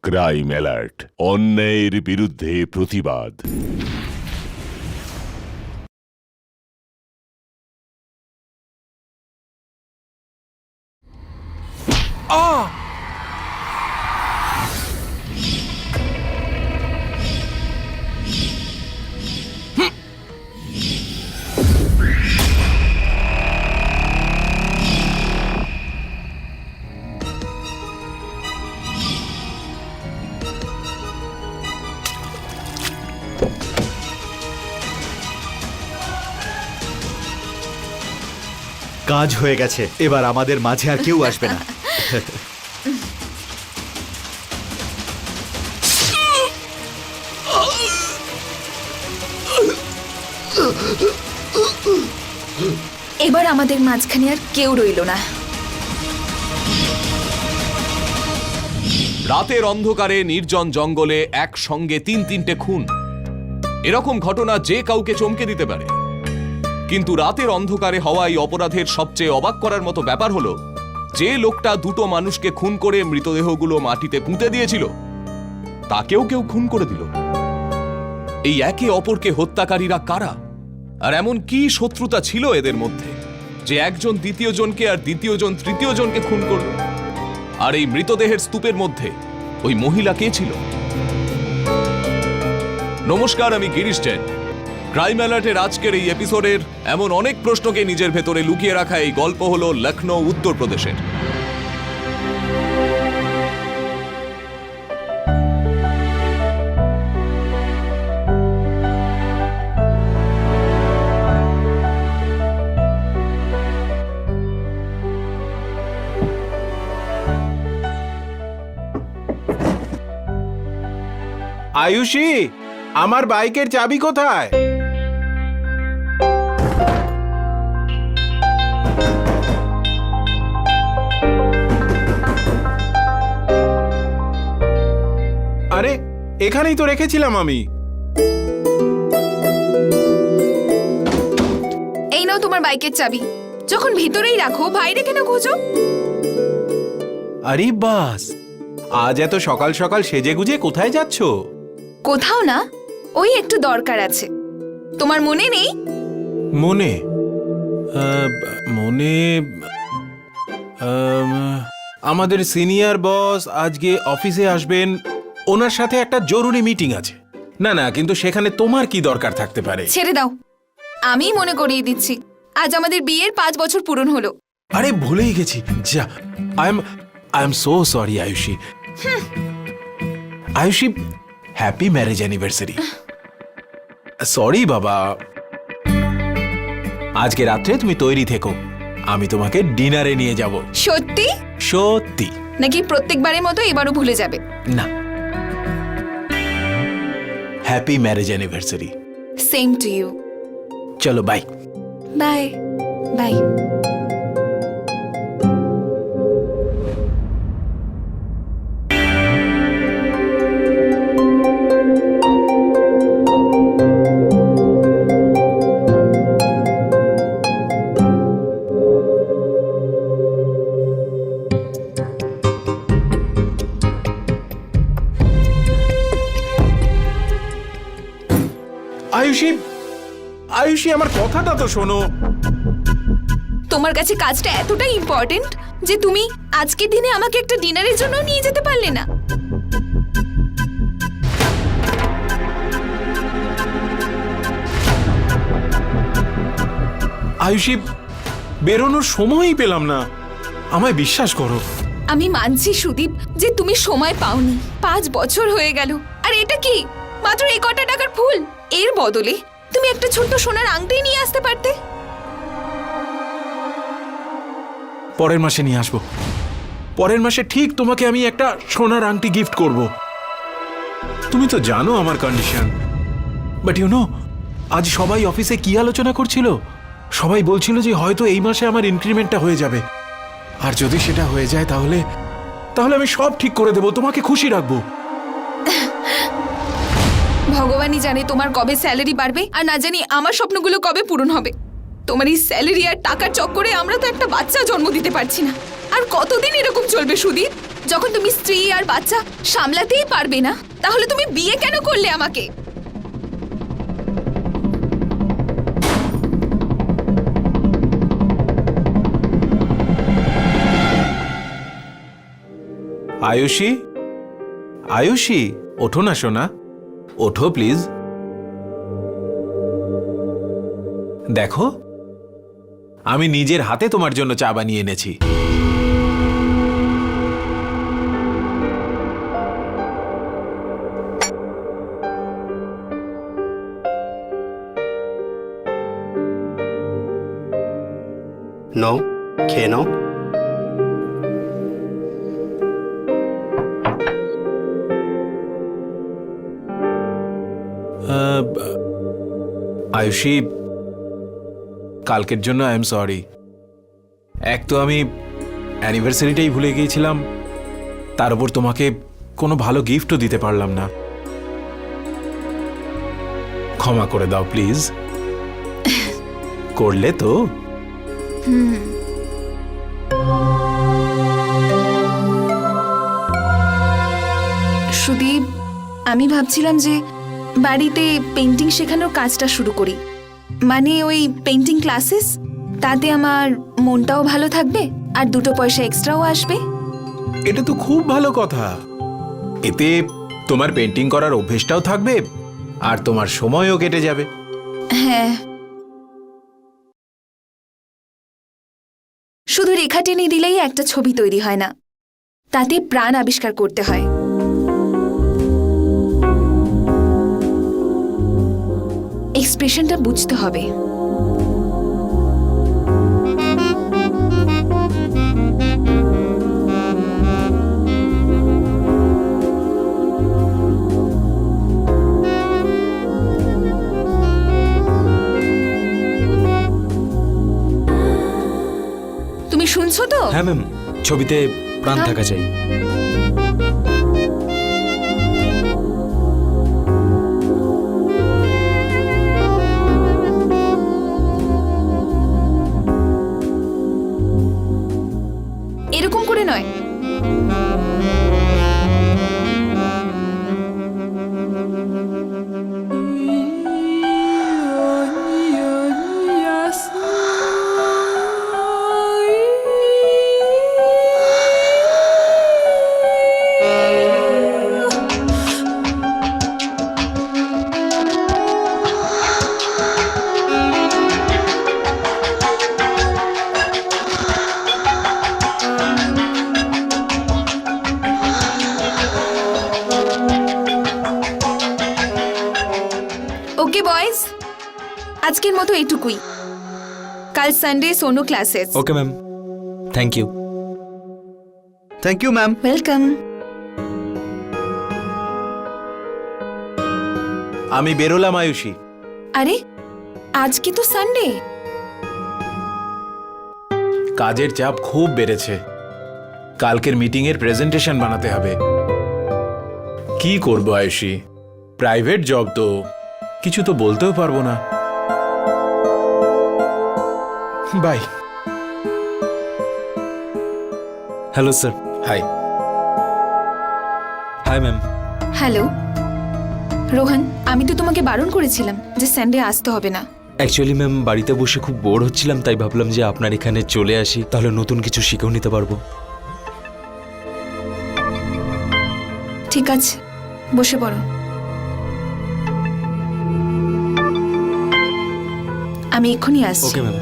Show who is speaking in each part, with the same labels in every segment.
Speaker 1: Crime alert, অন্যায়ের বিরুদ্ধে প্রতিবাদ।
Speaker 2: কাজ হয়ে গেছে, এবার আমাদের মাঝে আর কেউ আসবে না।
Speaker 3: এবার আমাদের মাঝখানে আর কেউ রইল না।
Speaker 4: রাতের অন্ধকারে নির্জন জঙ্গলে একসঙ্গে তিনটে খুন, এরকম ঘটনা যে কাউকে চমকে দিতে পারে। কিন্তু রাতের অন্ধকারে হওয়া এই অপরাধের সবচেয়ে অবাক করার মতো ব্যাপার হলো, যে লোকটা দুটো মানুষকে খুন করে মৃতদেহগুলো মাটিতে পুঁতে দিয়েছিল, তাকেও কেউ খুন করে দিল। এই একে অপরকে হত্যাকারীরা কারা, আর এমন কি শত্রুতা ছিল এদের মধ্যে যে একজন দ্বিতীয় জনকে আর দ্বিতীয় জন তৃতীয় জনকে খুন করল? আর এই মৃতদেহের স্তূপের মধ্যে ওই মহিলা কে ছিল? নমস্কার, আমি গিরিশ জেন। ক্রাইম অ্যালার্টের আজকের এই এপিসোডের এমন অনেক প্রশ্নকে নিজের ভেতরে লুকিয়ে রাখা এই গল্প হলো লখনৌ, উত্তরপ্রদেশের।
Speaker 5: আয়ুষী, আমার বাইকের চাবি কোথায়? আরে, এখানেই তো রেখেছিলাম আমি।
Speaker 3: এই নাও তোমার বাইকের চাবি। যখন ভিতরেই রাখো, বাইরে কেন খোঁজো?
Speaker 5: আরে বাস, আজ এত সকাল সকাল সেজে গুজে কোথায় যাচ্ছ?
Speaker 3: কোথাও না, ওই একটু দরকার আছে। তোমার মনে নেই?
Speaker 5: মনে মনে আমাদের সিনিয়র বস আজকে অফিসে আসবেন, ওনার সাথে একটা জরুরি মিটিং আছে। না না, কিন্তু সেখানে তোমার কি দরকার থাকতে পারে?
Speaker 3: ছেড়ে দাও, আমি মনে করিয়ে দিচ্ছি। আজ আমাদের বিয়ের 5 বছর পূরণ হলো।
Speaker 5: আরে ভুলেই গেছি। যা, I am so sorry Ayushi. Ayushi, happy marriage anniversary. Sorry বাবা। আজকে রাত্রে তুমি তৈরি থেকো, আমি তোমাকে ডিনারে নিয়ে যাব।
Speaker 3: সত্যি?
Speaker 5: সত্যি।
Speaker 3: নাকি প্রত্যেকবারের মতো এবারও ভুলে যাবে?
Speaker 5: না, happy marriage anniversary.
Speaker 3: Same to you.
Speaker 5: চলো, bye
Speaker 3: bye bye.
Speaker 5: Ayushi, Ayushi, আমার কথাটা তো শোনো।
Speaker 3: তোমার কাছে কাজটা এতটাই ইম্পর্টেন্ট যে তুমি আজকের দিনে আমাকে একটা ডিনারের জন্য নিয়ে যেতে পারলে না?
Speaker 5: আয়ুষী, বেরোনোর সময়ই পেলাম না, আমায় বিশ্বাস করো।
Speaker 3: আমি মানছি সুদীপ যে তুমি সময় পাওনি। 5 বছর হয়ে গেল। আর এটা কি মাত্র এই কটা টাকার ফুল? এর বদলে তুমি একটা ছোট্ট সোনার আংটি নিয়ে আসতে পারতে।
Speaker 5: পরের মাসে নিয়ে আসবো। পরের মাসে ঠিক তোমাকে আমি একটা সোনার আংটি গিফট করব। তুমি তো জানো আমার কন্ডিশন। বাট ইউ নো, আজ সবাই অফিসে কি আলোচনা করছিল? সবাই বলছিল যে হয়তো এই মাসে আমার ইনক্রিমেন্টটা হয়ে যাবে। আর যদি সেটা হয়ে যায় তাহলে আমি সব ঠিক করে দেবো, তোমাকে খুশি রাখবো।
Speaker 3: ভগবানই জানে তোমার কবে স্যালারি বাড়বে, আর না জানি আমার স্বপ্নগুলো কবে পূরণ হবে। তোমার এই স্যালারি আর টাকার চক্করে আমরা তো একটা বাচ্চা জন্ম দিতে পারছি না। আর কতদিন এরকম চলবে সুদীপ? যখন তুমি স্ত্রী আর বাচ্চা সামলাতেই পারবে না, তাহলে তুমি বিয়ে কেন করলে আমাকে?
Speaker 5: আয়ুষী, আয়ুষী, ওঠো না সোনা, ওঠো প্লিজ। দেখো, আমি নিজের হাতে তোমার জন্য চা বানিয়ে এনেছি।
Speaker 6: নাও, খেয়ে নাও।
Speaker 5: আয়ুষী, কালকের জন্য আই এম সরি। এক তো আমি অ্যানিভার্সারিটাই ভুলে গিয়েছিলাম, তার উপর তোমাকে কোনো ভালো গিফটও দিতে পারলাম না। ক্ষমা করে দাও প্লিজ। করলে তো?
Speaker 3: সুদীপ, আমি ভাবছিলাম যে বাড়িতে পেন্টিং শেখানোর কাজটা শুরু করি। মানে ওই পেন্টিং ক্লাসেস, তাতে আমার মনটাও ভালো থাকবে আর দুটো পয়সা এক্সট্রাও আসবে।
Speaker 5: এটা তো খুব ভালো কথা। এতে তোমার পেন্টিং করার অভ্যেসটাও থাকবে আর তোমার সময়ও কেটে যাবে।
Speaker 3: হ্যাঁ, শুধু রেখা টেনে দিলেই একটা ছবি তৈরি হয় না, তাতে প্রাণ আবিষ্কার করতে হয়। এক্সপ্রেশনটা বুঝতে হবে। তুমি শুনছো তো?
Speaker 7: হ্যাঁ ম্যাম, ছবিতে প্রাণ থাকা চাই।
Speaker 3: এরকম করে নয়। ওকে বয়েজ, আজকের মতো এটুকুই। কাল Sunday so no classes.
Speaker 7: Okay ma'am, thank you.
Speaker 2: Thank you ma'am.
Speaker 3: Welcome.
Speaker 5: আমি বেরোলাম আয়ুষী।
Speaker 3: আরে, আজকে তো সানডে।
Speaker 5: কাজের চাপ খুব বেড়েছে। কালকের মিটিং এর প্রেজেন্টেশন বানাতে হবে। কি করব আয়ুষী, প্রাইভেট জব তো, কিছু তো বলতেও পারবো না। Bye.
Speaker 7: Hello sir.
Speaker 5: Hi.
Speaker 7: Hi ma'am.
Speaker 3: Hello Rohan, আমি তো তোমাকে বারণ করেছিলাম যে সানডে আসতে হবে না।
Speaker 7: অ্যাকচুয়ালি ম্যাম, বাড়িতে বসে খুব বোর হচ্ছিলাম, তাই ভাবলাম যে আপনার এখানে চলে আসি, তাহলে নতুন কিছু শিখেও নিতে পারবো।
Speaker 3: ঠিক আছে, বসে পড়ো। আমি এক্ষুনি আসছি।
Speaker 7: Okay ma'am.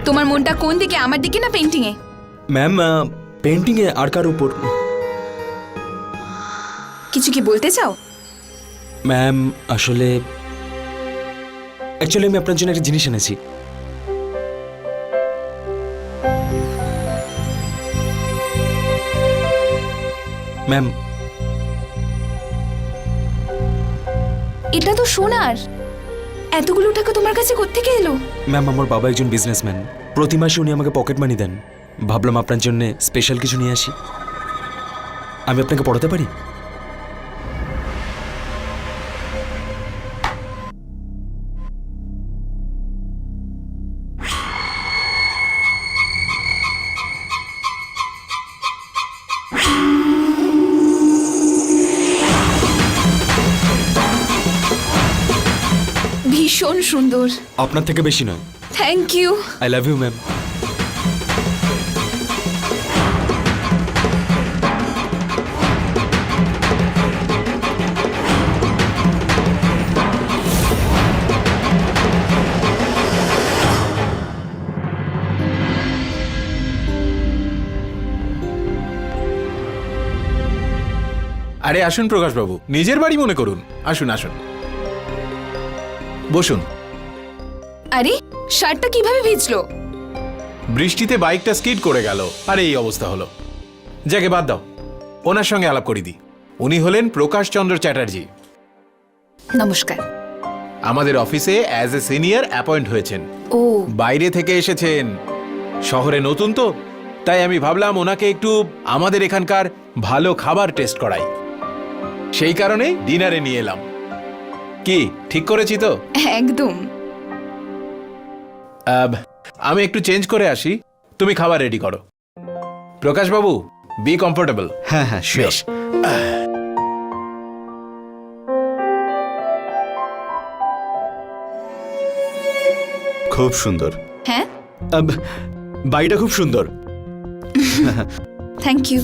Speaker 3: তোমার মনটা কোন দিকে, আমার দিকে না পেন্টিং এ?
Speaker 7: ম্যাম, পেন্টিংয়ে আর কার উপর?
Speaker 3: কিছু কি বলতে চাও?
Speaker 7: ম্যাম আসলে অ্যাকচুয়ালি আমি আপনার জন্য একটা জিনিস এনেছি। ম্যাম,
Speaker 3: এটা তো সোনার। এতগুলো টাকা তোমার কাছে কোত্থেকে এলো?
Speaker 7: ম্যাম আমার বাবা একজন বিজনেসম্যান। প্রতি মাসে উনি আমাকে পকেট মানি দেন। ভাবলাম আপনার জন্য স্পেশাল কিছু নিয়ে আসি। আমি আপনাকে পড়াতে পারি?
Speaker 3: ভীষণ সুন্দর।
Speaker 7: আপনার থেকে বেশি নয়।
Speaker 3: Thank you.
Speaker 7: I love you ma'am.
Speaker 5: আরে আসুন প্রকাশবাবু, নিজের বাড়ি মনে করুন। আসুন আসুন, বসুন।
Speaker 3: আরে শার্টটা কিভাবে ভিজলো?
Speaker 5: বৃষ্টিতে বাইকটা স্কিড করে গেল আর এই অবস্থা হলো। যাকে বাদ দাও, ওনার সঙ্গে আলাপ করি দিই। উনি হলেন প্রকাশ চন্দ্র চ্যাটার্জি।
Speaker 3: নমস্কার।
Speaker 5: আমাদের অফিসে অ্যাজ এ সিনিয়র অ্যাপয়েন্ট হয়েছেন।
Speaker 3: ও
Speaker 5: বাইরে থেকে এসেছেন, শহরে নতুন তো, তাই আমি ভাবলাম ওনাকে একটু আমাদের এখানকার ভালো খাবার টেস্ট করাই। সেই কারণে ডিনারে নিয়ে এলাম। কি ঠিক করেছি তো?
Speaker 3: একদম।
Speaker 5: আমি একটু চেঞ্জ করে আসি, তুমি খাবার রেডি করো। প্রকাশবাবু, বি কমফোর্টেবল।
Speaker 2: হ্যাঁ হ্যাঁ শিওর। খুব সুন্দর।
Speaker 3: হ্যাঁ,
Speaker 2: বাড়িটা খুব সুন্দর।
Speaker 3: Thank you.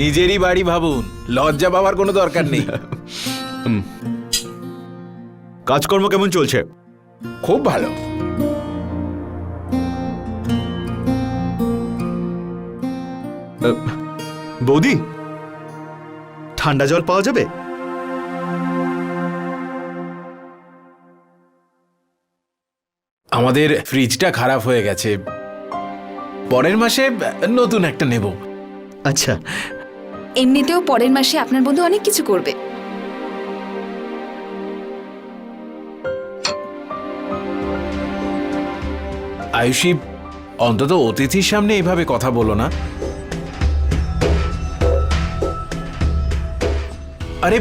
Speaker 5: নিজেরই বাড়ি ভাবুন, লজ্জা পাওয়ার কোনো দরকার নেই।
Speaker 2: কাজকর্ম কেমন চলছে?
Speaker 5: খুব ভালো।
Speaker 2: বৌদি, ঠান্ডা জল পাওয়া যাবে?
Speaker 5: আমাদের ফ্রিজটা খারাপ হয়ে গেছে, পরের মাসে নতুন একটা নেব।
Speaker 2: আচ্ছা।
Speaker 3: এমনিতেও পরের মাসে আপনার বন্ধু অনেক কিছু করবে।
Speaker 5: আয়ুষী, অন্তত অতিথির সামনে এইভাবে কথা বলো না। আরে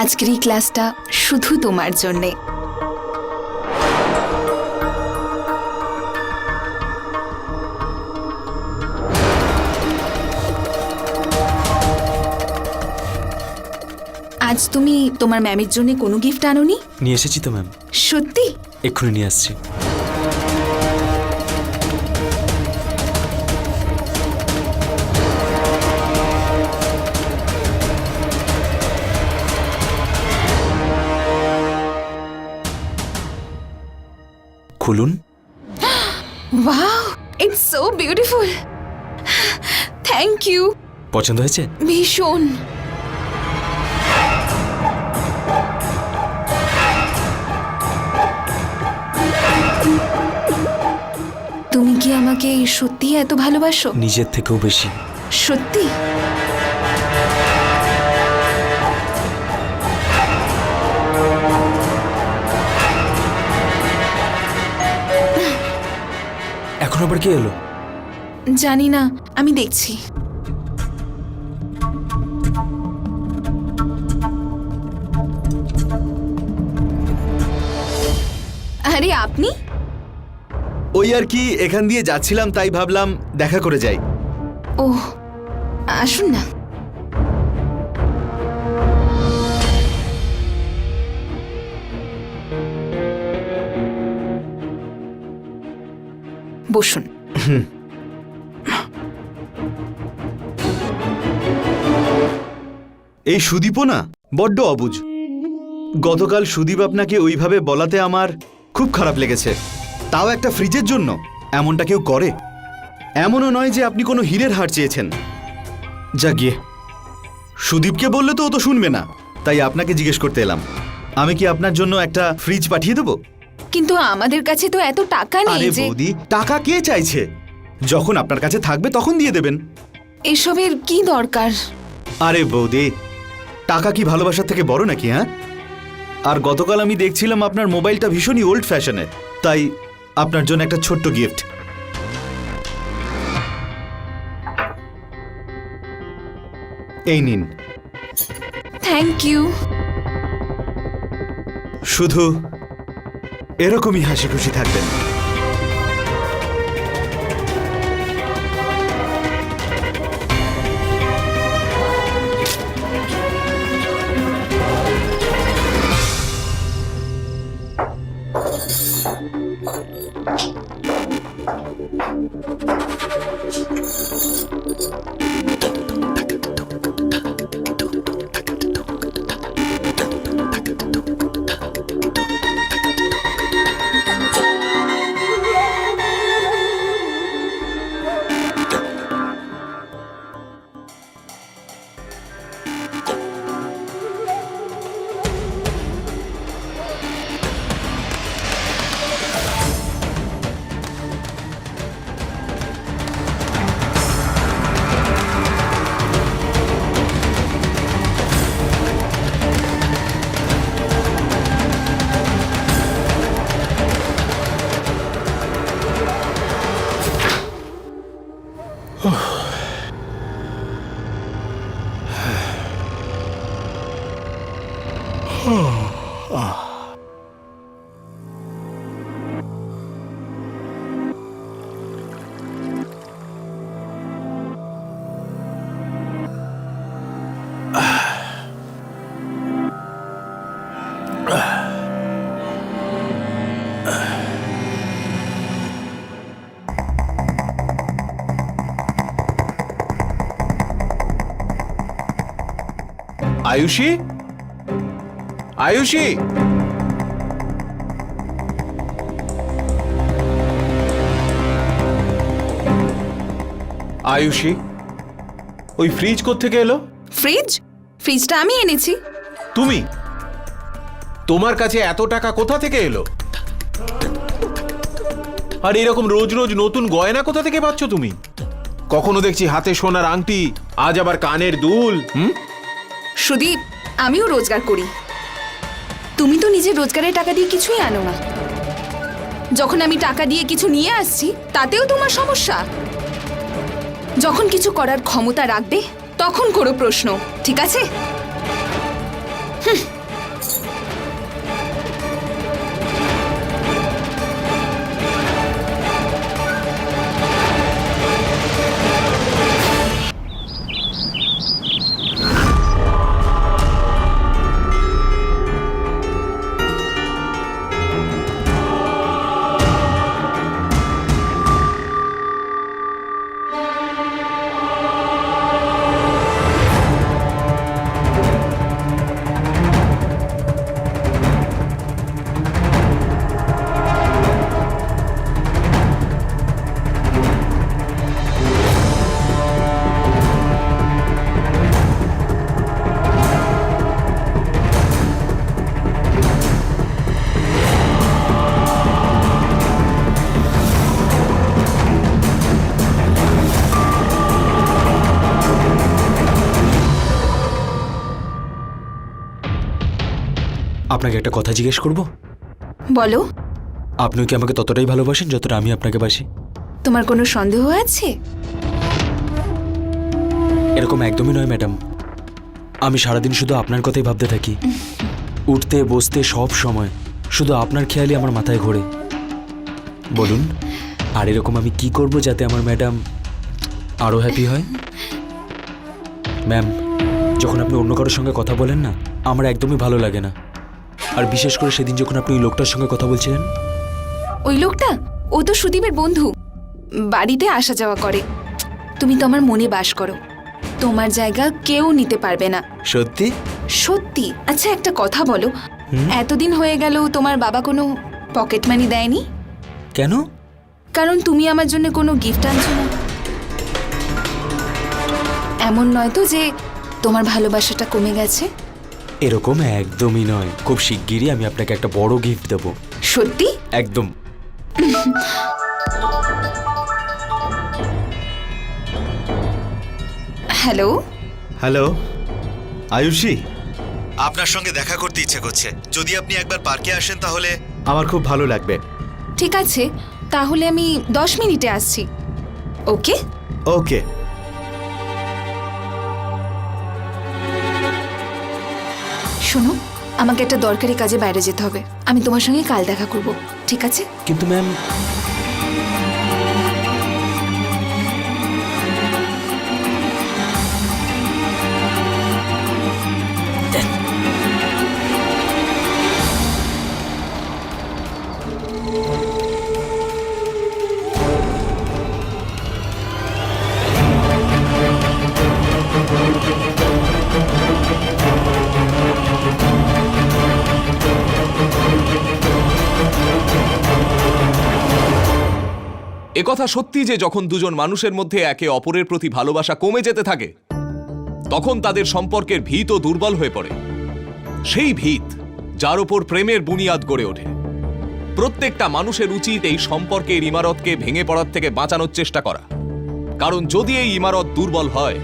Speaker 3: আজকের এই ক্লাসটা শুধু তোমার জন্যে। আজ তুমি তোমার ম্যামের জন্য কোনো গিফট আনোনি?
Speaker 7: নিয়ে এসেছি তো ম্যাম,
Speaker 3: সত্যি?
Speaker 7: এক্ষুনি নিয়ে আসছি। খুলুন।
Speaker 3: Wow, it's so beautiful. Thank you.
Speaker 7: পছন্দ হয়েছে?
Speaker 3: ভীষণ। তুমি কি আমাকে সত্যি এত ভালোবাসো?
Speaker 7: নিজের থেকেও বেশি।
Speaker 3: সত্যি?
Speaker 7: এখন আবার কে এলো?
Speaker 3: জানি না, আমি দেখছি। আরে আপনি?
Speaker 2: ওই আর কি, এখান দিয়ে যাচ্ছিলাম তাই ভাবলাম দেখা করে যাই।
Speaker 3: ওহ, আসুন না। বসুন।
Speaker 2: এই সুদীপও না বড্ড অবুঝ। গতকাল সুদীপ আপনাকে ওইভাবে বলাতে আমার খুব খারাপ লেগেছে। তাও একটা ফ্রিজের জন্য এমনটা কেউ করে? এমনও নয় যে আপনি কোনো হীরের হার চেয়েছেন। যা গিয়ে, সুদীপকে বললে তো ও তো শুনবে না, তাই আপনাকে জিজ্ঞেস করতে এলাম। আমি কি আপনার জন্য একটা ফ্রিজ পাঠিয়ে দেবো?
Speaker 3: কিন্তু আমাদের কাছে তো এত টাকা নেই
Speaker 2: আরে
Speaker 3: যে।
Speaker 2: বৌদি, টাকা কে চাইছে? যখন আপনার কাছে থাকবে তখন দিয়ে দেবেন।
Speaker 3: এসবের কি দরকার?
Speaker 2: আরে বৌদি, টাকা কি ভালোবাসার থেকে বড় নাকি? হ্যাঁ, আর গতকাল আমি দেখছিলাম আপনার মোবাইলটা ভীষণই ওল্ড ফ্যাশনের, তাই আপনার জন্য একটা ছোট্ট গিফট। এই নিন।
Speaker 3: Thank you.
Speaker 2: শুধু এরকমই হাসি খুশি থাকবেন।
Speaker 5: আয়ুষী, আয়ুষী, আয়ুষী, ওই ফ্রিজ কোত্থেকে এলো?
Speaker 3: ফ্রিজ? ফ্রিজটা আমি এনেছি।
Speaker 5: তুমি? তোমার কাছে এত টাকা কোথা থেকে এলো? আর এরকম রোজ রোজ নতুন গয়না কোথা থেকে পাচ্ছ তুমি? কখনো দেখছি হাতে সোনার আংটি, আজ আবার কানের দুল।
Speaker 3: সুদীপ, আমিও রোজগার করি। তুমি তো নিজের রোজগারের টাকা দিয়ে কিছুই আনো না। যখন আমি টাকা দিয়ে কিছু নিয়ে আসছি তাতেও তোমার সমস্যা। যখন কিছু করার ক্ষমতা রাখবে তখন করো প্রশ্ন, ঠিক আছে?
Speaker 7: আপনাকে একটা কথা জিজ্ঞেস করব?
Speaker 3: বলো।
Speaker 7: আপনি কি আমাকে ততটাই ভালোবাসেন যতটা আমি আপনাকে বাসি?
Speaker 3: তোমার কোনো সন্দেহ আছে?
Speaker 7: এরকম একদমই নয় ম্যাডাম। আমি সারাদিন শুধু আপনার কথাই ভাবতে থাকি, উঠতে বসতে সব সময় শুধু আপনার খেয়ালই আমার মাথায় ঘোরে। বলুন, আর এরকম আমি কি করব যাতে আমার ম্যাডাম আরও হ্যাপি হয়? ম্যাম, যখন আপনি অন্য কারোর সঙ্গে কথা বলেন না, আমার একদমই ভালো লাগে না। আর বিশেষ করে সেদিন যখন আপনি ওই লোকটার সঙ্গে কথা বলছিলেন।
Speaker 3: ওই লোকটা, ও তো সুদীপের বন্ধু, বাড়িতে আসা যাওয়া করে। তুমি তো আমার মনে বাস করো, তোমার জায়গা কেউ নিতে পারবে না।
Speaker 7: সত্যি?
Speaker 3: সত্যি। আচ্ছা একটা কথা বলো, এতদিন হয়ে গেল তোমার বাবা কোনো পকেট মানি দেয়নি?
Speaker 7: কেন?
Speaker 3: কারণ তুমি আমার জন্য কোনো গিফট আনছো না। এমন নয় তো যে তোমার ভালোবাসাটা কমে গেছে?
Speaker 7: এরকম একদমই নয়, খুব শিগগিরই আমি আপনাকে একটা বড় গিফট দেবো।
Speaker 3: সত্যি?
Speaker 7: একদম।
Speaker 3: হ্যালো।
Speaker 2: হ্যালো আয়ুষী, আপনার সঙ্গে দেখা করতে ইচ্ছে করছে। যদি আপনি একবার পার্কে আসেন তাহলে আমার খুব ভালো লাগবে।
Speaker 3: ঠিক আছে, তাহলে আমি 10 মিনিটে আসছি। ওকে?
Speaker 2: ওকে।
Speaker 3: শোনো, আমাকে একটা দরকারি কাজে বাইরে যেতে হবে। আমি তোমার সঙ্গে কাল দেখা করব, ঠিক আছে?
Speaker 7: কিন্তু ম্যাম,
Speaker 4: একথা সত্যি যে যখন দুজন মানুষের মধ্যে একে অপরের প্রতি ভালোবাসা কমে যেতে থাকে, তখন তাদের সম্পর্কের ভিতও দুর্বল হয়ে পড়ে। সেই ভিত যার ওপর প্রেমের বুনিয়াদ গড়ে ওঠে। প্রত্যেকটা মানুষের উচিত এই সম্পর্কের ইমারতকে ভেঙে পড়ার থেকে বাঁচানোর চেষ্টা করা। কারণ যদি এই ইমারত দুর্বল হয়,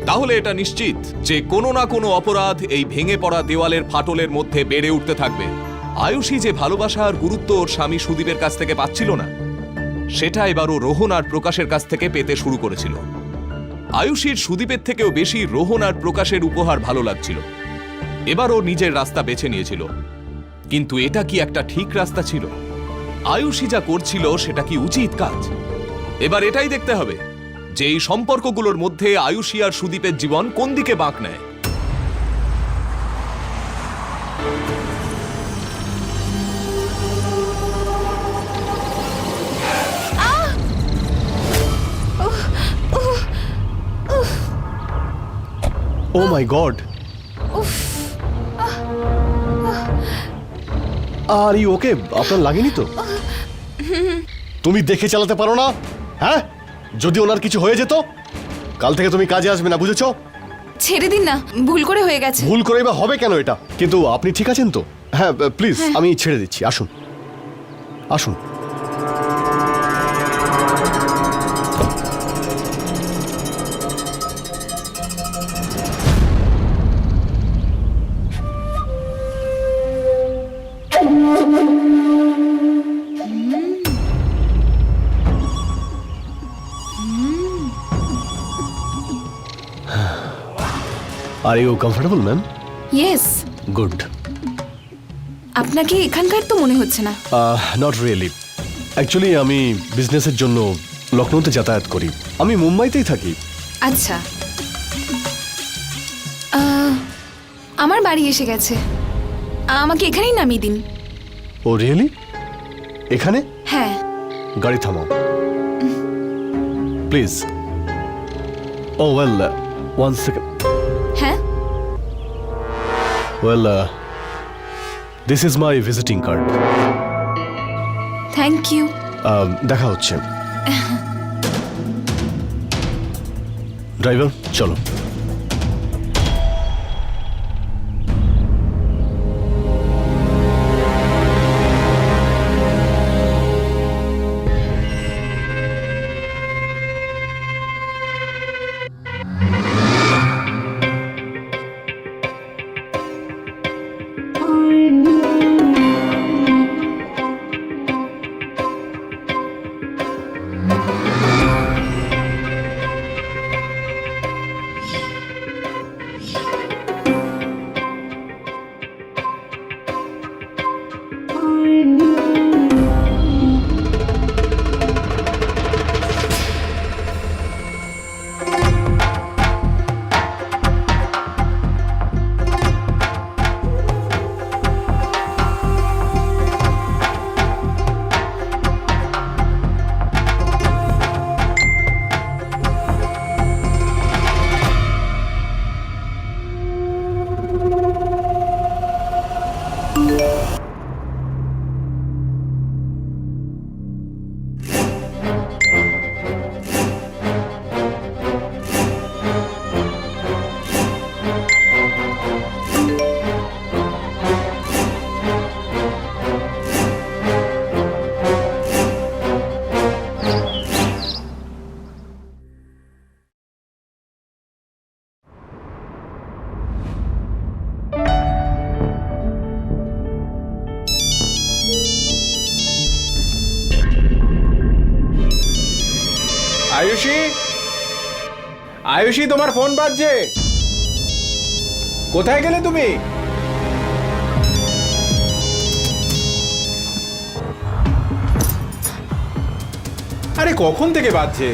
Speaker 4: তাহলে এটা নিশ্চিত যে কোনো না কোনো অপরাধ এই ভেঙে পড়া দেওয়ালের ফাটলের মধ্যে বেড়ে উঠতে থাকবে। আয়ুষী যে ভালোবাসা আর গুরুত্ব ওর স্বামী সুদীপের কাছ থেকে পাচ্ছিল না, সেটা এবারও রোহন আর প্রকাশের কাছ থেকে পেতে শুরু করেছিল। আয়ুষীর সুদীপের থেকেও বেশি রোহন আর প্রকাশের উপহার ভালো লাগছিল। এবারও নিজের রাস্তা বেছে নিয়েছিল। কিন্তু এটা কি একটা ঠিক রাস্তা ছিল? আয়ুষী যা করছিল সেটা কি উচিত কাজ? এবার এটাই দেখতে হবে যে এই সম্পর্কগুলোর মধ্যে আয়ুষী আর সুদীপের জীবন কোন দিকে বাঁক নেয়।
Speaker 8: ও মাই গড, আর ইউ ওকে? আপনার লাগেনি তো? তুমি দেখে চালাতে পারো না? হ্যাঁ, যদি ওনার কিছু হয়ে যেত, কাল থেকে তুমি কাজে আসবে না, বুঝেছো?
Speaker 3: ছেড়ে দিন না, ভুল করে হয়ে গেছে।
Speaker 8: ভুল করে বা হবে কেন এটা? কিন্তু আপনি ঠিক আছেন তো? হ্যাঁ প্লিজ, আমি ছেড়ে দিচ্ছি, আসুন আসুন। Are you comfortable ma'am?
Speaker 3: Yes.
Speaker 8: Good.
Speaker 3: আপনাকে এখানকার তো মনে হচ্ছে না।
Speaker 8: Not really. অ্যাকচুয়ালি আমি বিজনেসের জন্য লখনৌতে যাতায়াত করি। আমি মুম্বাইতেই থাকি।
Speaker 3: আচ্ছা, আমার বাড়ি এসে গেছে, আমাকে এখানেই নামিয়ে দিন।
Speaker 8: Oh really? এখানে?
Speaker 3: হ্যাঁ।
Speaker 8: গাড়ি থামাও please. Oh well, one second.
Speaker 3: হ্যাঁ,
Speaker 8: well, this is my visiting card.
Speaker 3: Thank you.
Speaker 8: দেখা হচ্ছে। ড্রাইভার চলো।
Speaker 5: আয়ুষী, আয়ুষী, তোমার ফোন বাজছে। কোথায় গেলে তুমি? আরে কখন থেকে বাজছে?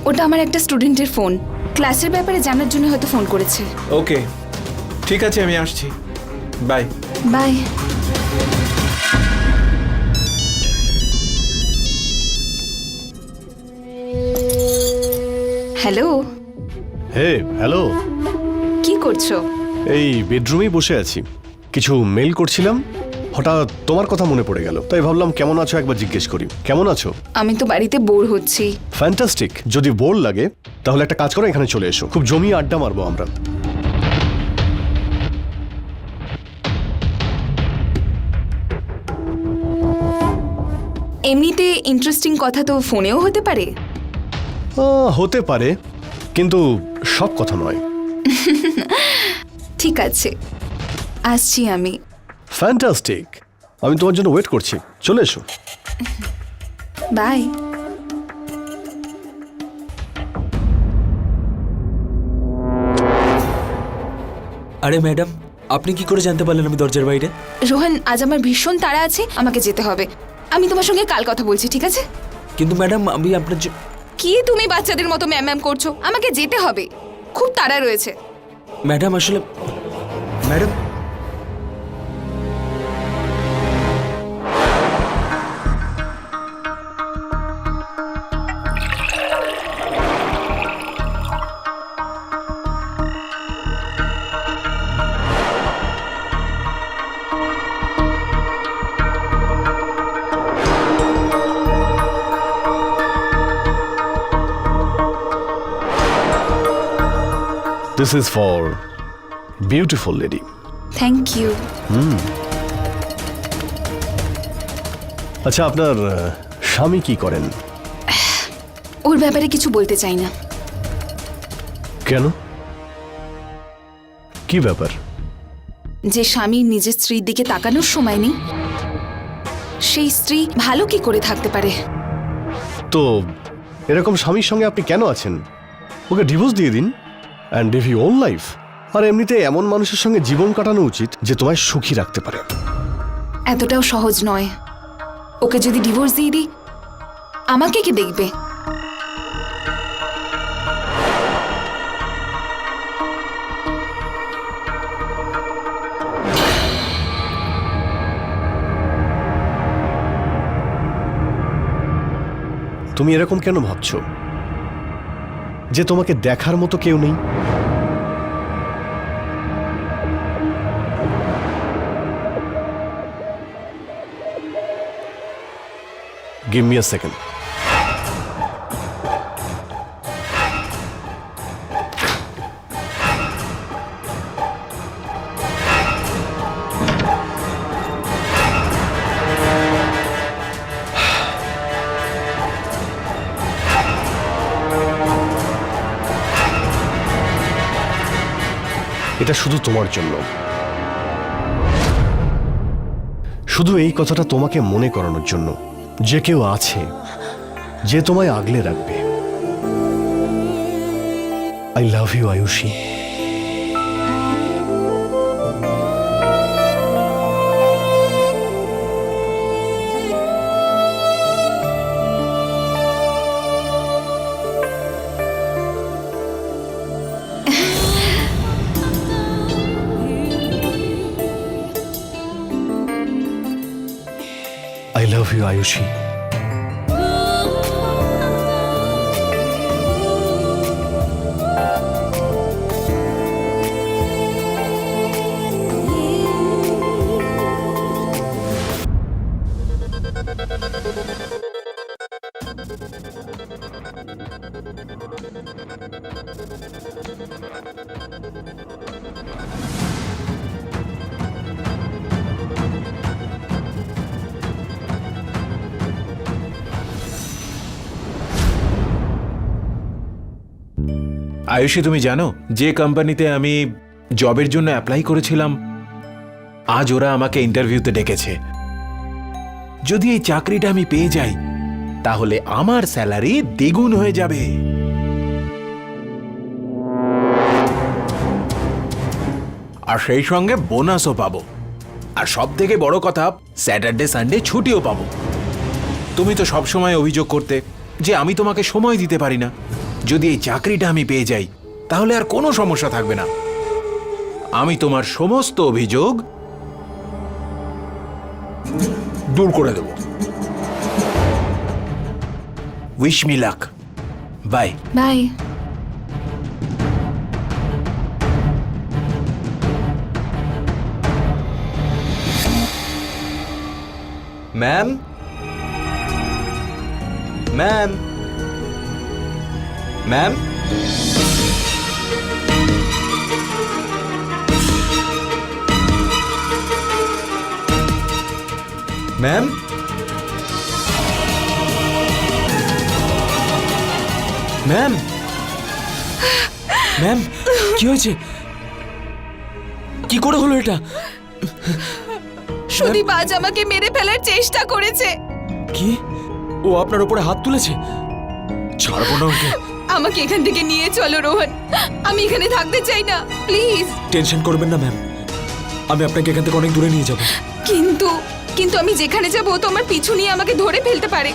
Speaker 3: ওটা আমার একটা স্টুডেন্টের ফোন, ক্লাসের ব্যাপারে জানার জন্য হয়তো ফোন করেছে।
Speaker 5: ওকে, ঠিক আছে, আমি আসছি। Bye.
Speaker 3: Bye. Hello,
Speaker 8: hey, hello.
Speaker 3: কি করছো?
Speaker 8: এই বেডরুমেই বসে আছি, কিছু মেল করছিলাম, হঠাৎ তোমার কথা মনে পড়ে গেল, তাই ভাবলাম কেমন আছো একবার জিজ্ঞেস করি। কেমন আছো?
Speaker 3: আমি তো বাড়িতে বোর হচ্ছি।
Speaker 8: ফ্যান্টাস্টিক। যদি বোর লাগে তাহলে একটা কাজ করো, এখানে চলে এসো, খুব জমিয়ে আড্ডা মারবো আমরা।
Speaker 3: এমনিতে ইন্টারেস্টিং কথা তো ফোনেও হতে পারে।
Speaker 8: হতে পারে, কিন্তু সব কথা নয়।
Speaker 3: ঠিক আছে, আসছি আমি।
Speaker 8: ফ্যান্টাস্টিক, আমি তোমার জন্য ওয়েট করছি, চলে এসো।
Speaker 3: বাই।
Speaker 7: আরে ম্যাডাম, আপনি কি করে জানতে পারলেন আমি দরজার বাইরে?
Speaker 3: রোহন, আজ আমার ভীষণ তাড়া আছে, আমাকে যেতে হবে। আমি তোমার সঙ্গে কাল কথা বলছি, ঠিক আছে?
Speaker 7: কিন্তু ম্যাডাম, আমি আপনার
Speaker 3: কি তুমি বাচ্চাদের মতো ম্যাম ম্যাম করছো? আমাকে যেতে হবে, খুব তাড়া রয়েছে।
Speaker 7: ম্যাডাম আসলে madam
Speaker 8: this is for beautiful lady.
Speaker 3: Thank you.
Speaker 8: আচ্ছা, আপনার স্বামী কি করেন?
Speaker 3: ওর ব্যাপারে কিছু বলতে চাই না।
Speaker 8: কেন, কি ব্যাপার?
Speaker 3: যে স্বামীর নিজের স্ত্রীর দিকে তাকানোর সময় নেই, সেই স্ত্রী ভালো কি করে থাকতে পারে?
Speaker 8: তো এরকম স্বামীর সঙ্গে আপনি কেন আছেন? ওকে ডিভোর্স দিয়ে দিন and live your own life. আর এমনিতে এমন মানুষের সঙ্গে জীবন কাটানো উচিত যে তোমায় সুখী রাখতে পারে।
Speaker 3: এতটাও সহজ নয়। ওকে যদি ডিভোর্স দিয়ে দিই, আমাকে কি দেখবে?
Speaker 8: তুমি এরকম কেন ভাবছো? যে তোমাকে দেখার মতো কেউ নেই? Give me a second. এটা শুধু তোমার জন্য, শুধু এই কথাটা তোমাকে মনে করানোর জন্য যে কেউ আছে যে তোমায় আগলে রাখবে। I love you Ayushi. I love you, Ayushi.
Speaker 5: Ayushi, তুমি জানো যে কোম্পানিতে আমি জবের জন্য অ্যাপ্লাই করেছিলাম আজ ওরা আমাকে ইন্টারভিউতে ডেকেছে। যদি এই চাকরিটা আমি পেয়ে যাই তাহলে আমার স্যালারি দ্বিগুণ হয়ে যাবে। আর সেই সঙ্গে বোনাসও পাবো। আর সব থেকে বড় কথা, স্যাটারডে সানডে ছুটিও পাবো। তুমি তো সবসময় অভিযোগ করতে যে আমি তোমাকে সময় দিতে পারি না। যদি এই চাকরিটা আমি পেয়ে যাই তাহলে আর কোনো সমস্যা থাকবে না। আমি তোমার সমস্ত অভিযোগ দূর করে দেব। Wish me luck. Bye.
Speaker 3: Bye.
Speaker 7: Ma'am, ma'am, ma'am, ma'am, ma'am, ma'am, কি হয়েছে? কি করে হলো এটা?
Speaker 3: সুদীপ আজ আমাকে মেরে ফেলার চেষ্টা করেছে।
Speaker 7: কি? ও আপনার উপরে হাত তুলেছে? ছাড়বো না ওকে।
Speaker 3: আমাকে এখান থেকে নিয়ে চলো রোহন, আমি এখানে থাকতে চাই না, প্লিজ।
Speaker 7: টেনশন করবেন না ম্যাম, আমি আপনাকে এখান থেকে অনেক দূরে নিয়ে যাব।
Speaker 3: কিন্তু কিন্তু আমি যেখানে যাব ও তো আমার পিছু নিয়ে আমাকে ধরে ফেলতে পারে,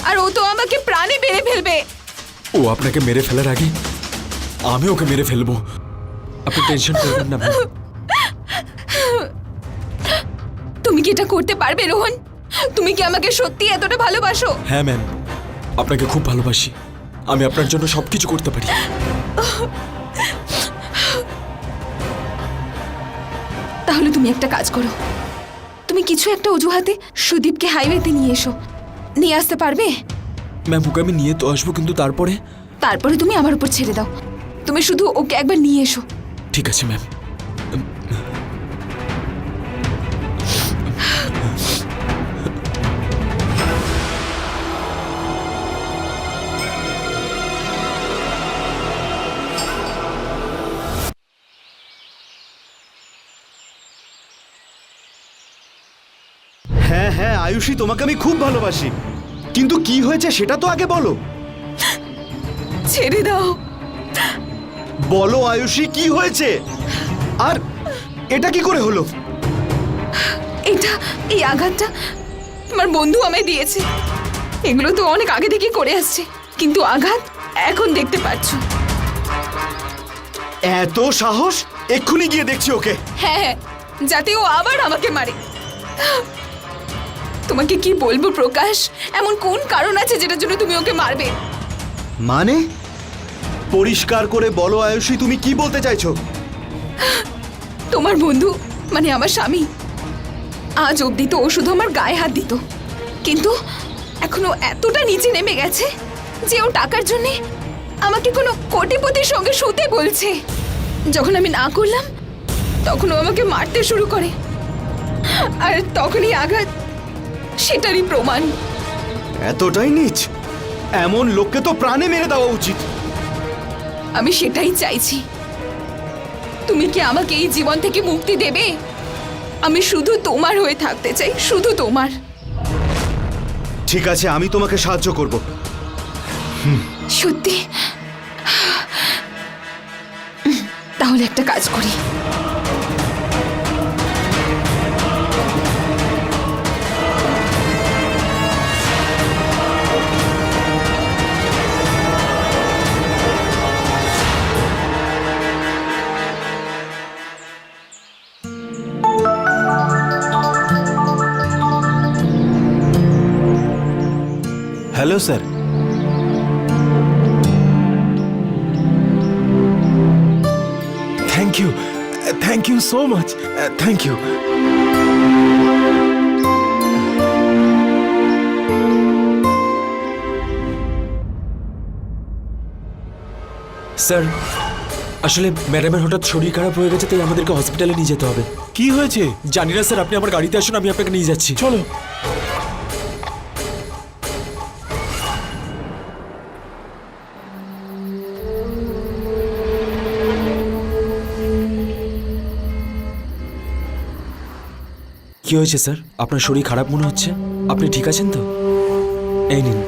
Speaker 3: আর ও তো আমাকে প্রাণে মেরে ফেলবে।
Speaker 7: ও আপনাকে মেরে ফেলার আগে আমি ওকে মেরে ফেলবো। আপনি টেনশন করবেন না ম্যাম।
Speaker 3: তুমি কি এটা করতে পারবে রোহন? তুমি কি আমাকে সত্যি এতটা ভালোবাসো?
Speaker 7: হ্যাঁ ম্যাম, আপনাকে খুব ভালোবাসি। আমি আপনার জন্য সবকিছু করতে পারি।
Speaker 3: তাহলে তুমি একটা কাজ করো, তুমি কিছু একটা অজুহাতে সুদীপকে হাইওয়েতে নিয়ে এসো। নিয়ে আসতে পারবে?
Speaker 7: ম্যাম, ওকে আমি নিয়ে তো আসবো, কিন্তু তারপরে
Speaker 3: তারপরে তুমি আমার উপর ছেড়ে দাও। তুমি শুধু ওকে একবার নিয়ে এসো।
Speaker 7: ঠিক আছে ম্যাম।
Speaker 2: হ্যাঁ হ্যাঁ আয়ুষী, তোমাকে আমি খুব ভালোবাসি, কিন্তু কি হয়েছে সেটা তো আগে বলো।
Speaker 3: ছেড়ে দাও।
Speaker 2: বলো আয়ুষী, কি হয়েছে? আর এটা কি করে হলো?
Speaker 3: এই আঘাতটা তোমার বন্ধু আমায় দিয়েছে। এগুলো তো অনেক আগে থেকে করে আসছে, কিন্তু আঘাত এখন দেখতে পাচ্ছ।
Speaker 2: এত সাহস! এক্ষুনি গিয়ে দেখছি ওকে।
Speaker 3: হ্যাঁ হ্যাঁ, যাতে ও আবার আমাকে মারে। তোমাকে কি বলবো প্রকাশ, এমন কোন কারণ আছে যেটার জন্য তুমি ওকে মারবে?
Speaker 2: মানে পরিষ্কার করে বলো আয়ুষী, তুমি কি বলতে চাইছো?
Speaker 3: তোমার বন্ধু মানে আমার স্বামী, আজ অবধি তো ও শুধু আমার গায়ে হাত দিত, কিন্তু এখনো এতটা নিচে নেমে গেছে যে ও টাকার জন্যে আমাকে কোনো কোটিপতির সঙ্গে শুতে বলছে। যখন আমি না করলাম তখন ও আমাকে মারতে শুরু করে, আর তখনই আঘাত সেটারই প্রমাণ।
Speaker 2: এতটাই নীচ? এমন লোককে তো প্রাণে মেরে দেওয়া উচিত।
Speaker 3: আমি সেটাই চাইছি। তুমি কি আমাকে এই জীবন থেকে মুক্তি দেবে? আমি শুধু তোমার হয়ে থাকতে চাই, শুধু তোমার।
Speaker 2: ঠিক আছে, আমি তোমাকে সাহায্য করব।
Speaker 3: সত্যি? তাহলে একটা কাজ করি।
Speaker 5: Hello sir. Thank you so much. Thank you.
Speaker 7: Sir, আসলে ম্যাডামের হঠাৎ শরীর খারাপ হয়ে গেছে, তাই আমাদেরকে হসপিটালে নিয়ে যেতে হবে।
Speaker 5: কি হয়েছে?
Speaker 7: জানি না স্যার, আপনি আমার গাড়িতে আসুন, আমি আপনাকে নিয়ে যাচ্ছি।
Speaker 5: চলো।
Speaker 7: কি হয়েছে স্যার? আপনার শরীর খারাপ মনে হচ্ছে? আপনি ঠিক আছেন তো? এই নিন।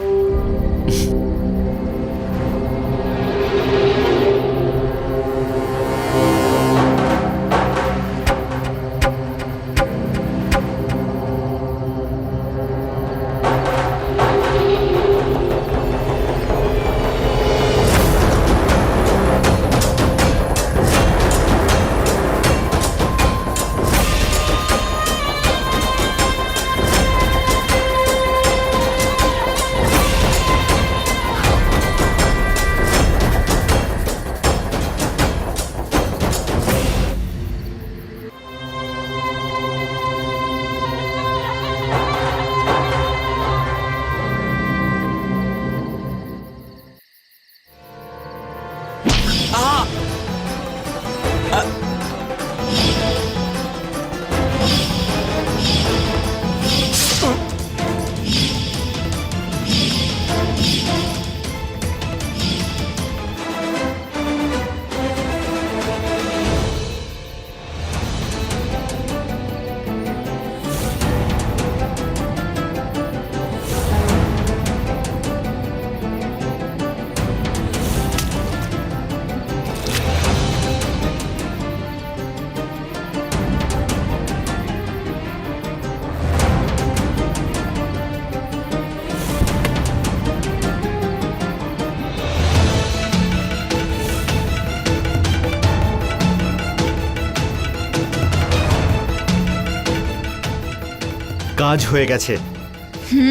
Speaker 2: কাজ হয়ে গেছে।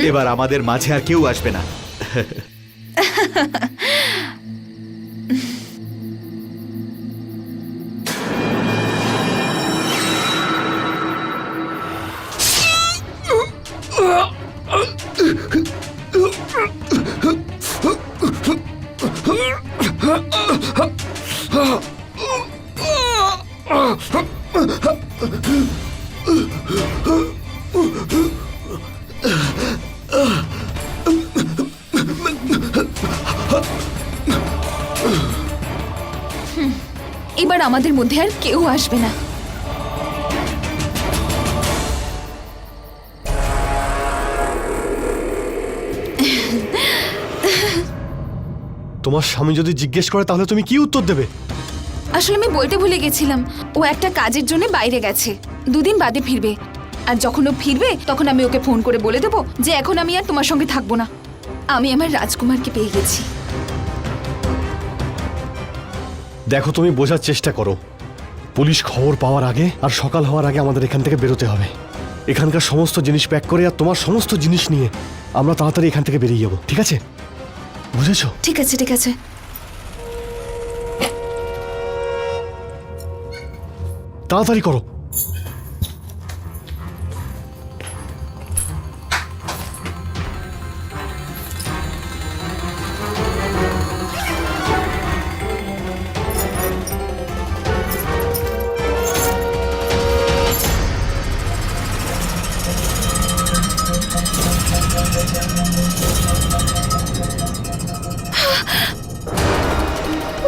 Speaker 2: এবার আমাদের মাঝে আর কেউ আসবে না।
Speaker 3: এবার আমাদের মধ্যে আর কেউ আসবে না।
Speaker 8: তোমার স্বামী যদি জিজ্ঞেস করে তাহলে তুমি কি উত্তর দেবে?
Speaker 3: আসলে আমি বলতে ভুলে গেছিলাম, ও একটা কাজের জন্য বাইরে গেছে, 2 দিন বাদে ফিরবে। আর যখন ও ফিরবে তখন আমি ওকে ফোন করে বলে দেবো যে এখন আমি আর তোমার সঙ্গে থাকবো না, আমি আমার রাজকুমারকে পেয়ে গেছি।
Speaker 8: দেখো, তুমি বোঝার চেষ্টা করো। পুলিশ খবর পাওয়ার আগে আর সকাল হওয়ার আগে আমাদের এখান থেকে বেরোতে হবে। এখানকার সমস্ত জিনিস প্যাক করে আর তোমার সমস্ত জিনিস নিয়ে আমরা তাড়াতাড়ি এখান থেকে বেরিয়ে যাবো, ঠিক আছে? বুঝেছো?
Speaker 3: ঠিক আছে, ঠিক আছে।
Speaker 8: তাড়াতাড়ি করো।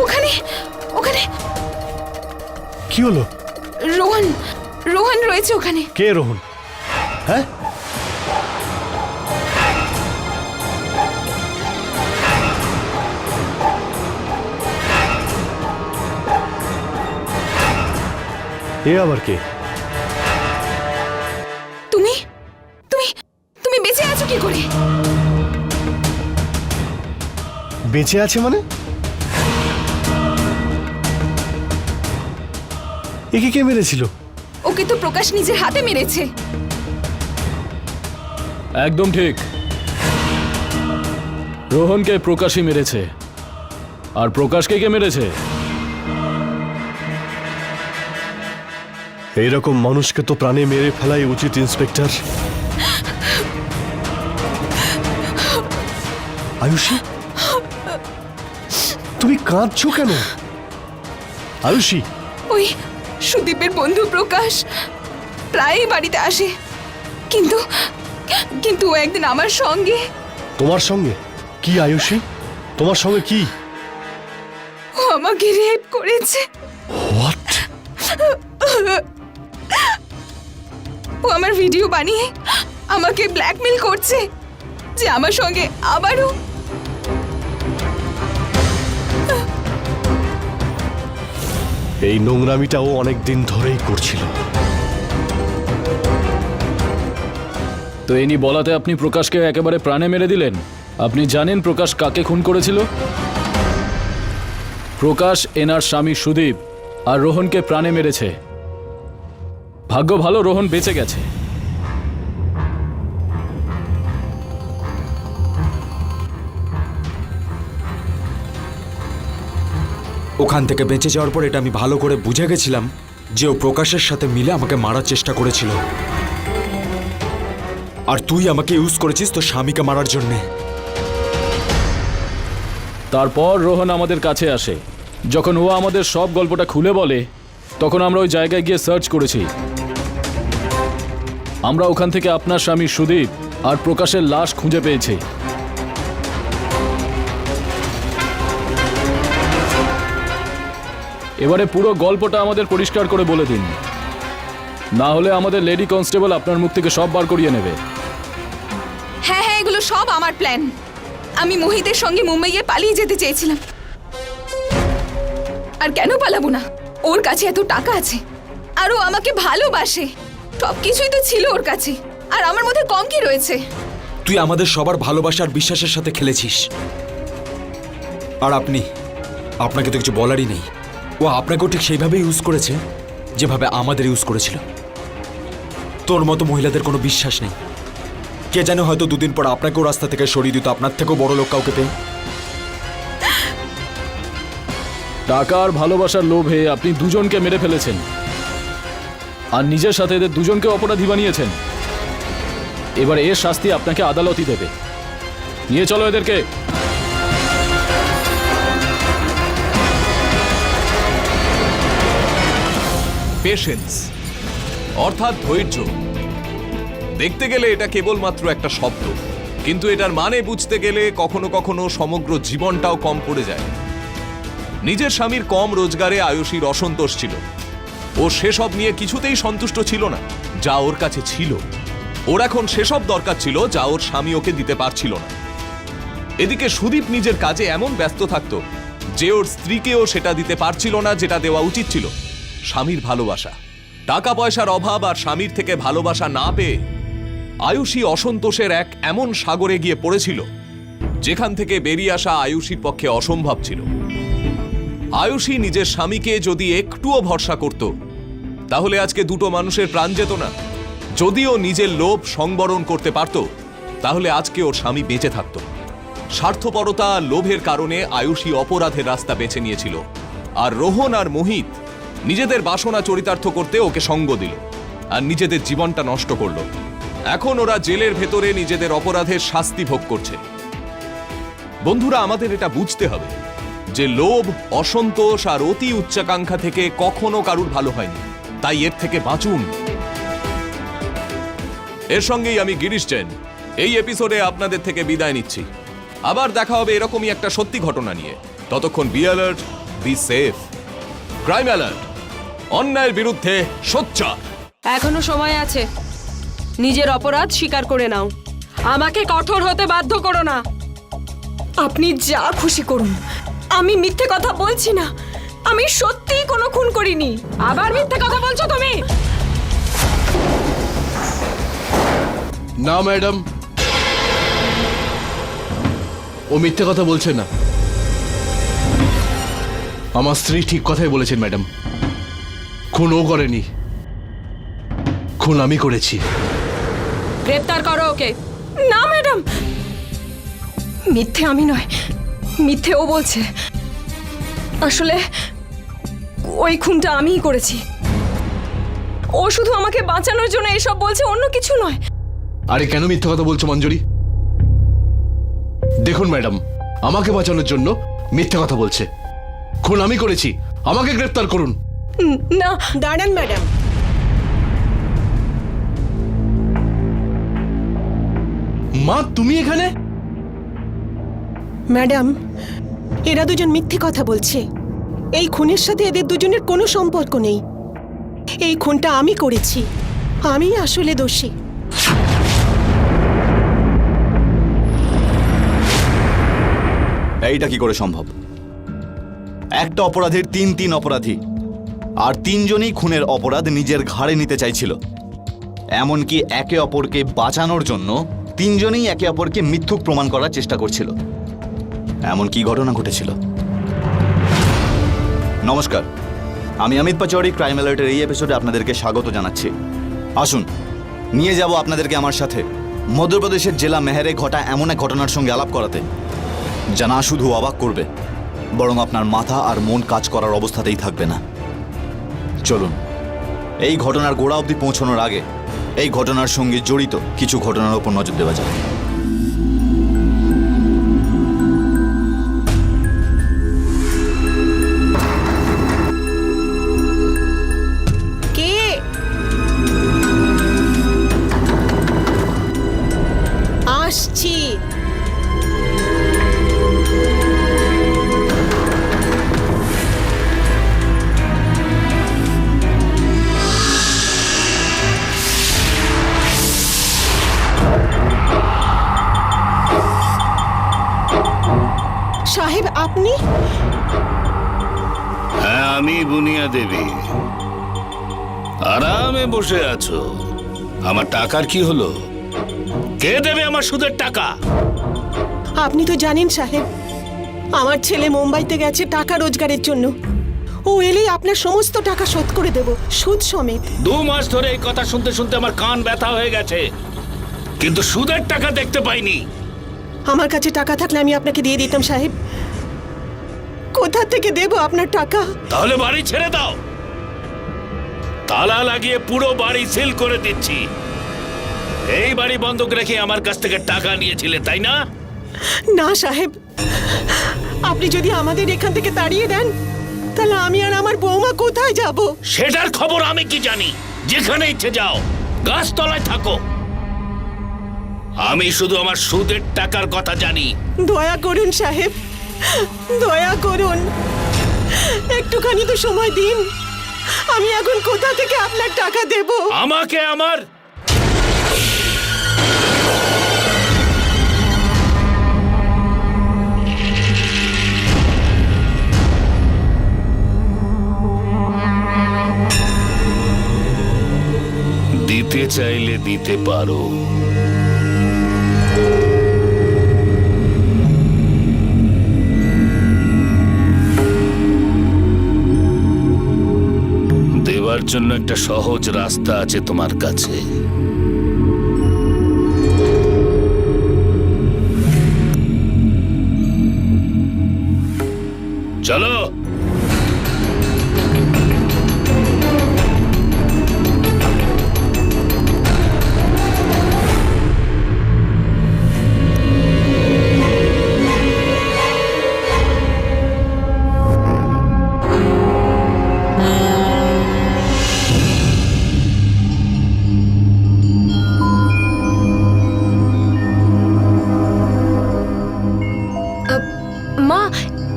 Speaker 3: ওখানে ওখানে
Speaker 8: কি হলো?
Speaker 3: রোহন, রোহন রয়েছে ওখানে।
Speaker 8: কে রোহন? হ্যাঁ, এ আবার কে?
Speaker 3: তুমি তুমি তুমি বেঁচে আছো কি করে?
Speaker 8: বেঁচে আছে মানে? একে কে মেরেছিল?
Speaker 3: ওকে তো প্রকাশ নিজের হাতে মেরেছে।
Speaker 9: একদম ঠিক, রোহনকে প্রকাশই মেরেছে। আর প্রকাশকে কে মেরেছে?
Speaker 8: এইরকম মানুষকে তো প্রাণে মেরে ফেলাই উচিত, ইন্সপেক্টর। আয়ুষী, তুমি কাঁদছো কেন? আয়ুষী,
Speaker 3: ওই সুদীপের বন্ধু প্রকাশ প্রায়ই বাড়িতে আসে, কিন্তু কিন্তু ও একদিন আমার সঙ্গে।
Speaker 8: তোমার সঙ্গে কি? আয়ুষী, তোমার সঙ্গে কি?
Speaker 3: ও আমাকে রেপ করেছে।
Speaker 8: হোয়াট?
Speaker 3: ও আমার ভিডিও বানিয়ে আমাকে ব্ল্যাকমেল করছে যে আমার সঙ্গে আবারও
Speaker 8: এই নোংরামিটাও অনেক দিন ধরেই করছিল।
Speaker 9: তো এনি বলাতে আপনি প্রকাশকে একেবারে প্রাণে মেরে দিলেন। আপনি জানেন প্রকাশ কাকে খুন করেছিল? প্রকাশ এনার স্বামী সুদীপ আর রোহনকে প্রাণে মেরেছে। ভাগ্য ভালো রোহন বেঁচে গেছে।
Speaker 7: ওখান থেকে বেঁচে যাওয়ার পর এটা আমি ভালো করে বুঝে গেছিলাম যে ও প্রকাশের সাথে মিলে আমাকে মারার চেষ্টা করেছিল। আর তুই আমাকে ইউজ করেছিস তোর স্বামীকে মারার জন্যে।
Speaker 9: তারপর রোহন আমাদের কাছে আসে। যখন ও আমাদের সব গল্পটা খুলে বলে তখন আমরা ওই জায়গায় গিয়ে সার্চ করেছি। আমরা ওখান থেকে আপনার স্বামী সুদীপ আর প্রকাশের লাশ খুঁজে পেয়েছি। এবারে পুরো গল্পটা আমাদের পরিষ্কার করে বলে দিন, না হলে আমাদের লেডি কনস্টেবল আপনার মুখ থেকে সব বার করিয়ে নেবে।
Speaker 3: হ্যাঁ হ্যাঁ, এগুলো সব আমার প্ল্যান। আমি মোহিতের সঙ্গে মুম্বাইয়ে পালিয়ে যেতে চেয়েছিলাম। আর কেন পালাবো না? ওর কাছে এত টাকা আছে আর ও আমাকে ভালোবাসে। সবকিছুই তো ছিল ওর কাছে, আর আমার মধ্যে কম কি রয়েছে?
Speaker 7: তুই আমাদের সবার ভালোবাসা আর বিশ্বাসের সাথে খেলেছিস। আর আপনাকে তো কিছু বলারই নেই। ও আপনাকেও ঠিক সেইভাবে ইউজ করেছে যেভাবে আমাদের ইউজ করেছিল। তোর মতো মহিলাদের কোনো বিশ্বাস নেই। কে জানে হয়তো দুদিন পর আপনাকেও রাস্তা থেকে সরিয়ে দিত আপনার থেকেও বড় লোক কাউকে পেয়ে।
Speaker 9: টাকা আর ভালোবাসার লোভে আপনি দুজনকে মেরে ফেলেছেন আর নিজের সাথে এদের দুজনকে অপরাধী বানিয়েছেন। এবার এর শাস্তি আপনাকে আদালতই দেবে। নিয়ে চলো এদেরকে।
Speaker 4: পেশেন্স অর্থাৎ ধৈর্য। দেখতে গেলে এটা কেবলমাত্র একটা শব্দ, কিন্তু এটার মানে বুঝতে গেলে কখনো কখনো সমগ্র জীবনটাও কম পড়ে যায়। নিজের স্বামীর কম রোজগারে আয়ুষীর অসন্তোষ ছিল। ও সেসব নিয়ে কিছুতেই সন্তুষ্ট ছিল না যা ওর কাছে ছিল। ওর এখন সেসব দরকার ছিল যা ওর স্বামী ওকে দিতে পারছিল না। এদিকে সুদীপ নিজের কাজে এমন ব্যস্ত থাকতো যে ওর স্ত্রীকেও সেটা দিতে পারছিল না যেটা দেওয়া উচিত ছিল, স্বামীর ভালোবাসা। টাকা পয়সার অভাব আর স্বামীর থেকে ভালোবাসা না পেয়ে আয়ুষী অসন্তোষের এক এমন সাগরে গিয়ে পড়েছিল যেখান থেকে বেরিয়ে আসা আয়ুষীর পক্ষে অসম্ভব ছিল। আয়ুষী নিজের স্বামীকে যদি একটুও ভরসা করত তাহলে আজকে দুটো মানুষের প্রাণ যেত না। যদিও নিজের লোভ সংবরণ করতে পারত তাহলে আজকে ওর স্বামী বেঁচে থাকত। স্বার্থপরতা আর লোভের কারণে আয়ুষী অপরাধের রাস্তা বেছে নিয়েছিল, আর রোহন আর মোহিত নিজেদের বাসনা চরিতার্থ করতে ওকে সঙ্গ দিল আর নিজেদের জীবনটা নষ্ট করল। এখন ওরা জেলের ভেতরে নিজেদের অপরাধের শাস্তি ভোগ করছে। বন্ধুরা, আমাদের এটা বুঝতে হবে যে লোভ, অসন্তোষ আর অতি উচ্চাকাঙ্ক্ষা থেকে কখনো কারুর ভালো হয়নি, তাই এর থেকে বাঁচুন। এর সঙ্গেই আমি গিরিশ জৈন এই এপিসোডে আপনাদের থেকে বিদায় নিচ্ছি। আবার দেখা হবে এরকমই একটা সত্যি ঘটনা নিয়ে। ততক্ষণ be alert, be safe. Crime alert, অন্যায়ের বিরুদ্ধে সোচ্চার।
Speaker 10: এখনো সময় আছে, নিজের অপরাধ স্বীকার করে নাও। আমাকে কঠোর হতে বাধ্য করো না। আপনি যা খুশি করুন, আমি মিথ্যে কথা বলছি না। আমি সত্যিই কোনো খুন করিনি। আবার মিথ্যে কথা বলছো তুমি?
Speaker 9: না ম্যাডাম, ও মিথ্যে কথা বলছে না। আমার স্ত্রী ঠিক কথাই বলেছেন ম্যাডাম। খুন ও করেনি, খুন আমি করেছি।
Speaker 10: গ্রেপ্তার করো ওকে। না ম্যাডাম, মিথ্যে আমি নয়, মিথ্যে ও বলছে। আসলে ওই খুনটা আমিই করেছি। ও শুধু আমাকে বাঁচানোর জন্য এসব বলছে, অন্য কিছু নয়।
Speaker 9: আরে কেন মিথ্যে কথা বলছো মঞ্জুরি? দেখুন ম্যাডাম, আমাকে বাঁচানোর জন্য মিথ্যে কথা বলছে। খুন আমি করেছি, আমাকে গ্রেফতার করুন।
Speaker 10: না দাঁড়ান ম্যাডাম,
Speaker 9: মা তুমি এখানে?
Speaker 11: ম্যাডাম, এরা দুজন মিথ্যে কথা বলছে। এই খুনের সাথে এদের দুজনের কোনো সম্পর্ক নেই। এই খুনটা আমি করেছি। আমি আসলে দোষী।
Speaker 2: এইটা কি করে সম্ভব? একটা অপরাধীর তিন অপরাধী, আর তিনজনই খুনের অপরাধ নিজের ঘাড়ে নিতে চাইছিল। এমনকি একে অপরকে বাঁচানোর জন্য তিনজনেই একে অপরকে মিথ্যুক প্রমাণ করার চেষ্টা করছিল। এমন কি ঘটনা ঘটেছিল? নমস্কার, আমি অমিত পাচৌরি, ক্রাইম অ্যালার্টের এই এপিসোডে আপনাদেরকে স্বাগত জানাচ্ছি। আসুন, নিয়ে যাব আপনাদেরকে আমার সাথে মধ্যপ্রদেশের জেলা মেহেরে ঘটা এমন এক ঘটনার সঙ্গে আলাপ করাতে, যা না শুধু অবাক করবে, বরং আপনার মাথা আর মন কাজ করার অবস্থাতেই থাকবে না। চলুন, এই ঘটনার গোড়া অবধি পৌঁছানোর আগে এই ঘটনার সঙ্গে জড়িত কিছু ঘটনার উপর নজর দেওয়া যাক।
Speaker 11: কে? আসছি। সাহেব, আপনি?
Speaker 12: হ্যাঁ, আমি বুনিয়া দেবী। আরামে বসে আছো। আমার টাকার কি হলো? কে দেবে আমার সুদের টাকা?
Speaker 11: আপনি তো জানেন সাহেব, আমার ছেলে মুম্বাইতে গেছে টাকা রোজগারের জন্য। ও এলেই আপনার সমস্ত টাকা শোধ করে দেব, সুদ সমেত।
Speaker 12: 2 মাস ধরে এই কথা শুনতে শুনতে আমার কান ব্যথা হয়ে গেছে, কিন্তু সুদের টাকা দেখতে পাইনি।
Speaker 11: আমার কাছে টাকা থাকলে আমি আপনাকে দিয়ে দিতাম সাহেব। কোথা থেকে দেব আপনার টাকা?
Speaker 12: তাহলে বাড়ি ছেড়ে দাও। তালা লাগিয়ে পুরো বাড়ি সিল করে দিচ্ছি। এই বাড়ি বন্ধক রেখে আমার কাছ থেকে টাকা নিয়েছিলে, তাই না?
Speaker 11: না সাহেব, আপনি যদি আমাদের এখান থেকে তাড়িয়ে দেন, তাহলে আমি আর আমার বৌমা কোথায় যাব?
Speaker 12: সেটার খবর আমি কি জানি? যেখানে ইচ্ছে যাও, গাছতলায় থাকো। আমি শুধু আমার সুদের টাকার কথা জানি।
Speaker 11: দয়া করুন সাহেব, দয়া করুন, একটুখানি তো সময় দিন। আমি এখন কোথা থেকে আপনার টাকা দেব?
Speaker 12: আমাকে আমার দিতে চাইলে দিতে পারো। দেওয়ার জন্য একটা সহজ রাস্তা আছে তোমার কাছে। চলো।
Speaker 10: মা,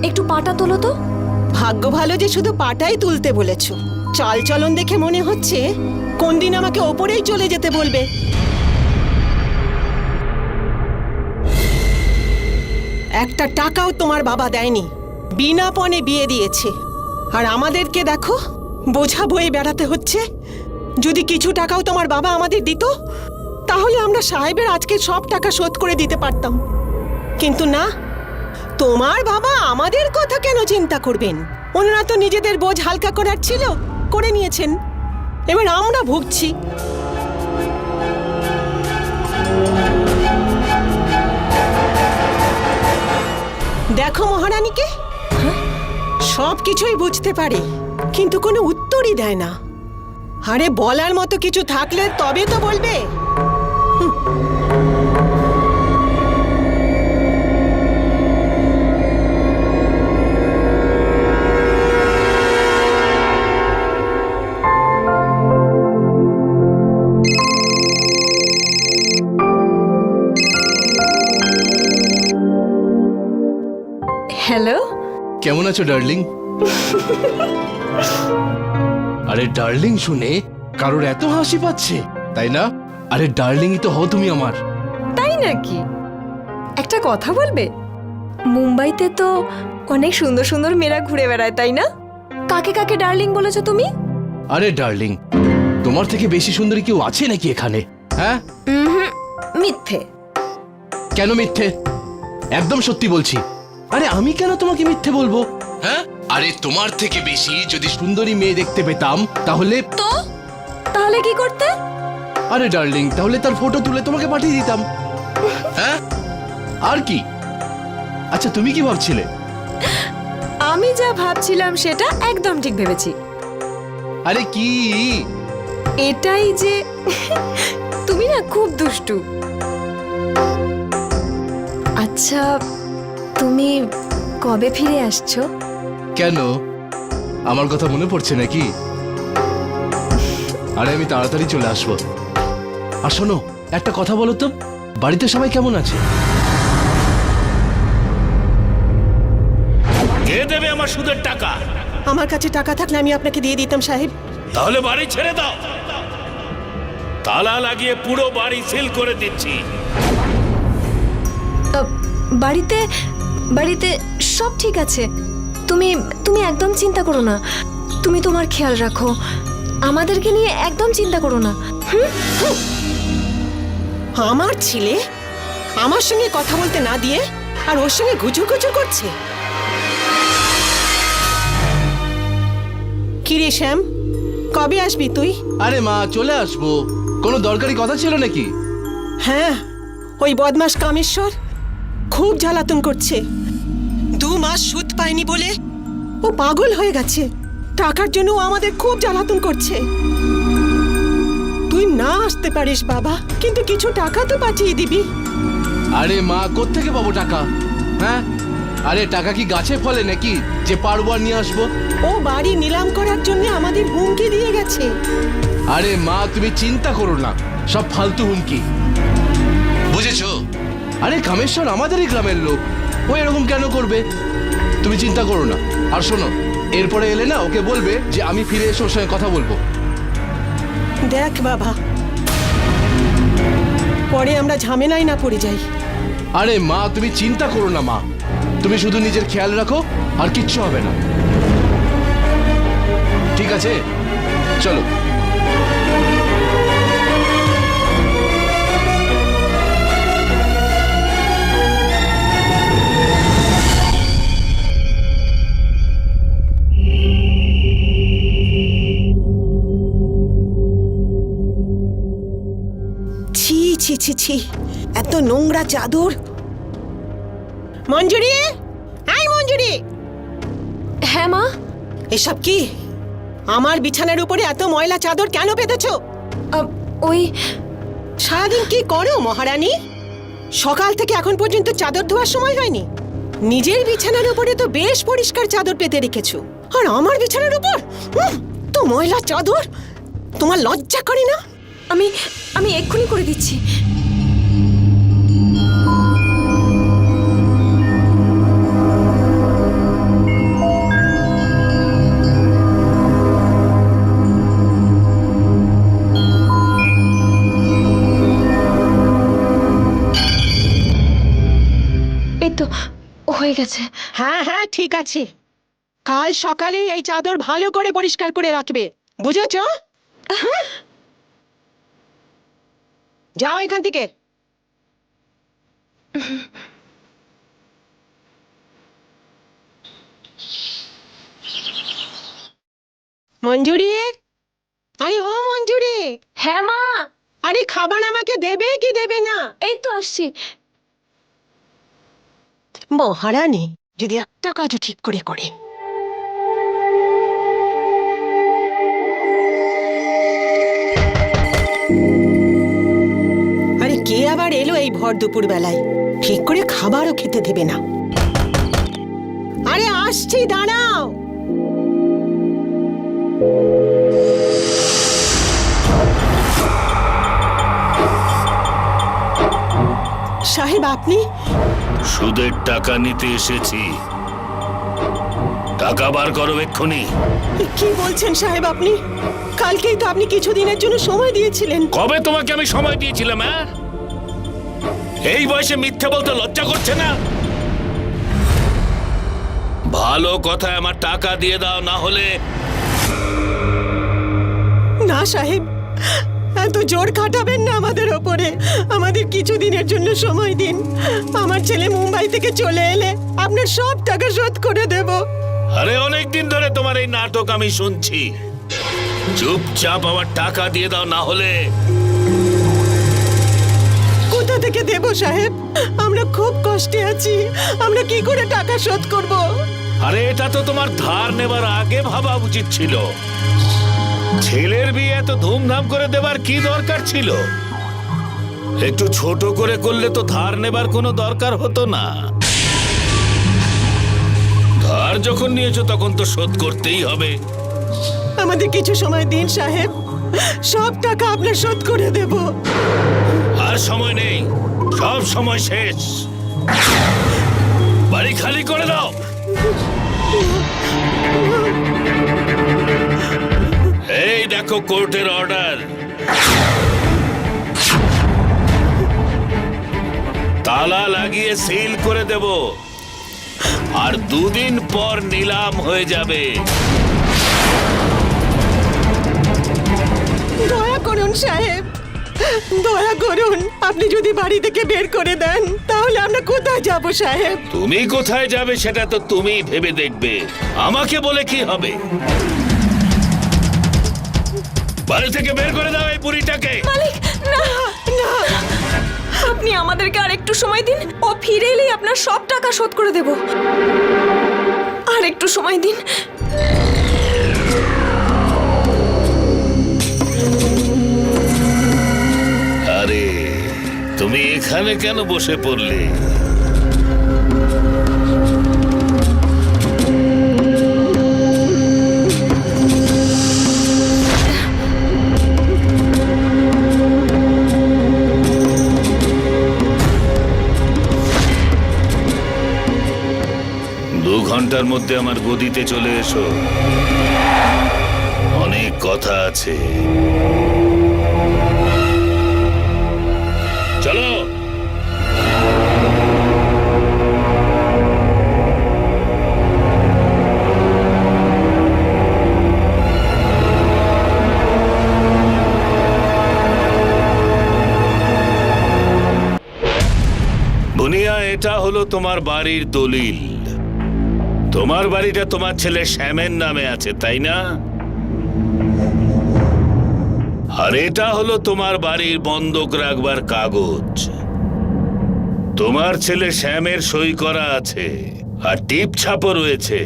Speaker 10: একটু পাটা তোলো তো।
Speaker 11: ভাগ্য ভালো যে শুধু পাটাই তুলতে বলেছ। চাল চলন দেখে মনে হচ্ছে কোন দিন আমাকে ওপরেই চলে যেতে বলবে। একটা টাকাও তোমার বাবা দেয়নি, বিনা পণে বিয়ে দিয়েছে। আর আমাদেরকে দেখো, বোঝা বয়ে বেড়াতে হচ্ছে। যদি কিছু টাকাও তোমার বাবা আমাদের দিত, তাহলে আমরা সাহেবের আজকে সব টাকা শোধ করে দিতে পারতাম। কিন্তু না, তোমার বাবা আমাদের কথা কেন চিন্তা করবেন? ওনারা তো নিজেদের বোঝ হালকা করার ছিল, করে নিয়েছেন। এবার আমরা ভুগছি। দেখো মহারানীকে, সব কিছুই বুঝতে পারে, কিন্তু কোনো উত্তরই দেয় না। আরে বলার মতো কিছু থাকলে তবে তো বলবে।
Speaker 10: হ্যালো,
Speaker 13: কেমন আছো ডার্লিং? আরে ডার্লিং শুনে কারোর এত হাসি পাচ্ছে, তাই না? আরে ডার্লিংই তো হও তুমি আমার।
Speaker 10: তাই নাকি? একটা কথা বলবে, মুম্বাইতে তো অনেক সুন্দর সুন্দর মেয়েরা ঘুরে বেড়ায়, তাই না? কাকে কাকে ডার্লিং বলেছো তুমি?
Speaker 13: আরে ডার্লিং, তোমার থেকে বেশি সুন্দরী কেউ আছে নাকি এখানে? হ্যাঁ?
Speaker 10: মিথ্যে।
Speaker 13: কেন মিথ্যে? একদম সত্যি বলছি। আরে আমি কেন তোমাকে মিথ্যে বলবো? হ্যাঁ? আরে তোমার থেকে বেশি যদি সুন্দরী মেয়ে দেখতে পেতাম তাহলে
Speaker 10: তো তাহলে কি করতে?
Speaker 13: আরে ডার্লিং, তাহলে তার ফটো তুলে তোমাকে পাঠিয়ে দিতাম। হ্যাঁ? আর কি? আচ্ছা তুমি কি ভাবছিলে?
Speaker 10: আমি যা ভাবছিলাম সেটা একদম ঠিক ভেবেছি।
Speaker 13: আরে কি?
Speaker 10: এটাই যে তুমি না খুব দুষ্টু। আচ্ছা, তুমি কবে ফিরে আসছো?
Speaker 13: কেন, আমার কথা মনে পড়ছে নাকি? আরে আমি তাড়াতাড়ি চলে আসবো। আর শোনো, একটা কথা বলো তো, বাড়িতে সবাই কেমন আছে?
Speaker 12: কে দেবে আমার সুদের টাকা?
Speaker 11: আমার কাছে টাকা থাকলে আমি আপনাকে দিয়ে দিতাম সাহেব।
Speaker 12: তাহলে বাড়ি ছেড়ে দাও, তালা লাগিয়ে পুরো বাড়ি সিল করে দিচ্ছি।
Speaker 10: বাড়িতে বাড়িতে সব ঠিক আছে। তুমি তুমি একদম চিন্তা করো না। তুমি তোমার খেয়াল রাখো, আমাদেরকে নিয়ে একদম চিন্তা করো না।
Speaker 11: আমার ছেলে আমার সঙ্গে কথা বলতে না দিয়ে আর ওর সঙ্গে গুজু গুজু করছে। কিরে শ্যাম, কবে আসবি তুই?
Speaker 13: আরে মা, চলে আসবো। কোনো দরকারি কথা ছিল নাকি?
Speaker 11: হ্যাঁ, ওই বদমাস কামেশ্বর খুব জ্বালাতন করছে। 2 মাস সুদ পায়নি বলে ও পাগল হয়ে গেছে। টাকার জন্য ও আমাদের খুব জ্বালাতন করছে। তুই না আসতে পারিস বাবা, কিন্তু কিছু টাকা তো পাঠিয়ে দিবি।
Speaker 13: আরে মা, কোত্থেকে পাবো টাকা? হ্যাঁ? আরে টাকা কি গাছে ফলে নাকি যে পারবো আর নিয়ে আসবো?
Speaker 11: ও বাড়ি নিলাম করার জন্য আমাদের হুমকি দিয়ে গেছে।
Speaker 13: আরে মা, তুমি চিন্তা করো না, সব ফালতু হুমকি, বুঝেছো? আরে কামেশ্বর আমাদেরই গ্রামের লোক, ও এরকম কেন করবে? তুমি চিন্তা করো না। আর শোনো, এরপরে এলে না ওকে বলবে যে আমি ফিরে এসে ওর সঙ্গে কথা বলবো।
Speaker 11: দেখ বাবা, পরে আমরা ঝামেলায় না পড়ে যাই।
Speaker 13: আরে মা, তুমি চিন্তা করো না মা, তুমি শুধু নিজের খেয়াল রাখো, আর কিচ্ছু হবে না। ঠিক আছে, চলো।
Speaker 11: ছি ছি ছি ছি, এত নোংরা চাদর। মঞ্জুরি, এই মঞ্জুরি।
Speaker 10: হ্যাঁ মা।
Speaker 11: এসব কি? আমার বিছানার উপরে এত ময়লা চাদর কেন পেতেছো?
Speaker 10: ওই
Speaker 11: সারাদিন কি করো মহারানী? সকাল থেকে এখন পর্যন্ত চাদর ধোয়ার সময় হয়নি? নিজের বিছানার উপরে তো বেশ পরিষ্কার চাদর পেতে রেখেছো, আর আমার বিছানার উপর তো ময়লা চাদর। তোমার লজ্জা করে না?
Speaker 10: আমি এক্ষুনি করে দিচ্ছি। এই তো হয়ে গেছে।
Speaker 11: হ্যাঁ হ্যাঁ, ঠিক আছে। কাল সকালে এই চাদর ভালো করে পরিষ্কার করে রাখবে, বুঝেছ? যাও এখান থেকে। মঞ্জুরি, আরে ও মঞ্জুরি।
Speaker 10: হ্যাঁ মা।
Speaker 11: আরে খাবার আমাকে দেবে কি দেবে না?
Speaker 10: এই তো আসছি।
Speaker 11: মহারানী যদি একটা কাজও ঠিক করে করে। আরে কে আবার এলো এই ভর দুপুর বেলায়? ঠিক করে খাবারও খেতে দেবে না। আরে আসছি, দাঁড়াও। সাহেব, আপনি?
Speaker 12: সুদের টাকা নিতে এসেছি। টাকা বার করো এক্ষুনি।
Speaker 11: কি বলছেন সাহেব আপনি? কালকেই তো আপনি কিছুদিনের জন্য সময় দিয়েছিলেন।
Speaker 12: কবে তোমাকে আমি সময় দিয়েছিলাম? হ্যাঁ, এই বয়সে মিথ্যে বলতে লজ্জা করছে না? ভালো কথায় আমার টাকা দিয়ে দাও, না হলে
Speaker 11: না সাহেব, এত জোর খাটাবেন না আমাদের ওপরে। আমাদের কিছুদিনের জন্য সময় দিন। আমার ছেলে মুম্বাই থেকে চলে এলে আপনার সব টাকা শোধ করে দেব।
Speaker 12: আরে অনেকদিন ধরে তোমার এই নাটক আমি শুনছি। চুপচাপ আমার টাকা দিয়ে দাও, না হলে
Speaker 11: কোথা থেকে দেব সাহেব? আমরা খুব কষ্টে আছি, আমরা কি করে টাকা শোধ করব?
Speaker 12: আরে এটা তো তোমার ধার নেবার আগে ভাবা উচিত ছিল। ছেলের বিয়ে এত ধুমধাম করে দেবার কি দরকার ছিল? একটু ছোট করে করলে তো ধার নেবার কোনো দরকার হতো না। ধার যখন নিয়েছো তখন তো শোধ করতেই হবে।
Speaker 11: আমাদের কিছু সময় দিন সাহেব, সব টাকা আপনার শোধ করে দেব।
Speaker 12: আর সময় নেই, সব সময় শেষ। বাড়ি খালি করে দাও। এই দেখো কোর্টের অর্ডার। তালা লাগিয়ে সিল করে দেব, আর 2 দিন পর নিলাম হয়ে যাবে।
Speaker 11: দয়া করুন সাহেব, দয়া করুন। আপনি যদি বাড়ি থেকে বের করে দেন তাহলে আমরা কোথায় যাব সাহেব?
Speaker 12: তুমি কোথায় যাবে সেটা তো তুমি ভেবে দেখবে, আমাকে বলে কি হবে? বাড়ি থেকে বের করে দাও এই বুড়িটাকে।
Speaker 10: মালিক, না না, আপনি আমাদেরকে আর একটু সময় দিন। ও ফিরে এলেই আপনার সব টাকা শোধ করে দেব। আর একটু সময় দিন।
Speaker 12: আরে তুমি এখানে কেন বসে পড়লে? দু ঘন্টার মধ্যে আমার গদিতে চলে এসো, অনেক কথা আছে। চলো। বুনিয়া, এটা হলো তোমার বাড়ির দলিল। তোমার বাড়িটা তোমার ছেলে শ্যামের নামে আছে, তাই না? আর এটা হলো তোমার বাড়ির বন্ধক রাখবার কাগজ। তোমার ছেলে শ্যামের সই করা আছে, আর টিপ ছাপও রয়েছে,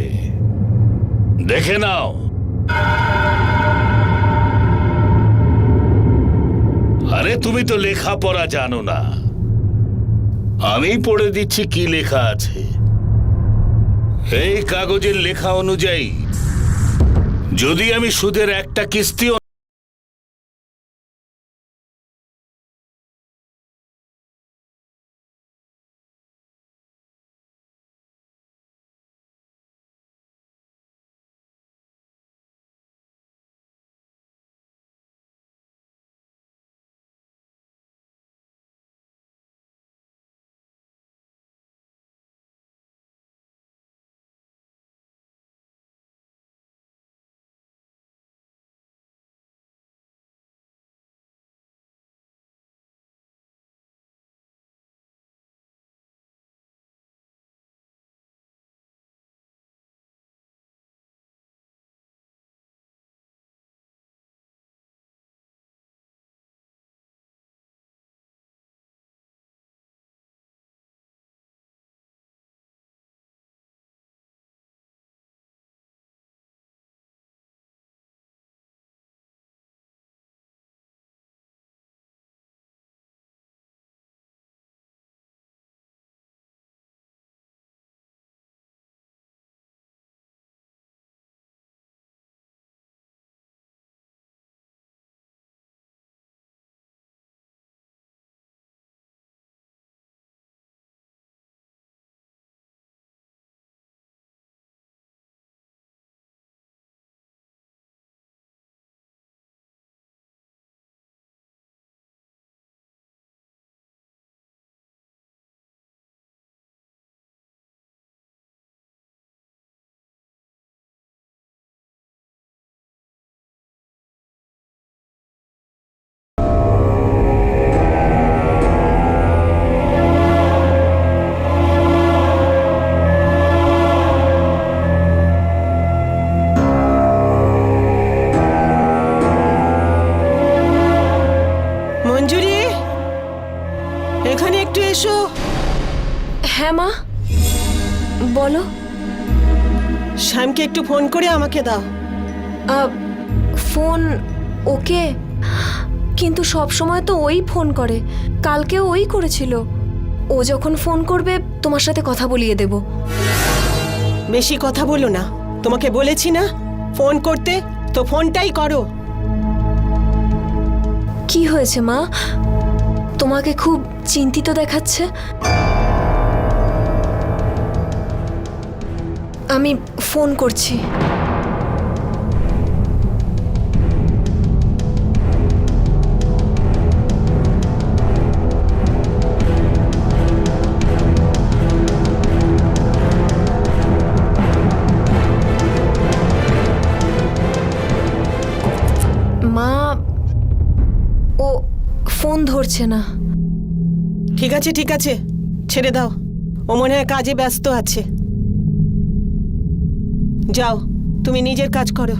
Speaker 12: দেখে নাও। আরে তুমি তো লেখাপড়া জানো না, আমি পড়ে দিচ্ছি কি লেখা আছে। এই কাগজের লেখা অনুযায়ী যদি আমি সুদের একটা কিস্তি
Speaker 11: এসো।
Speaker 10: হ্যাঁ মা, বলো।
Speaker 11: শ্যামকে একটু ফোন করে আমাকে দাও।
Speaker 10: ফোন ওকে, কিন্তু সব সময় তো ওই ফোন করে। কালকেও ওই করেছিল। ও যখন ফোন করবে তোমার সাথে কথা বলিয়ে দেব।
Speaker 11: বেশি কথা বলো না, তোমাকে বলেছি না ফোন করতে, তো ফোনটাই করো।
Speaker 10: কি হয়েছে মা? তোমাকে খুব চিন্তিত দেখাচ্ছে। আমি ফোন করছি। মা, ও ফোন ধরছে না।
Speaker 11: ঠিক আছে ঠিক আছে, ছেড়ে দাও। ও মনে হয় কাজে ব্যস্ত আছে। যাও, তুমি নিজের কাজ করো।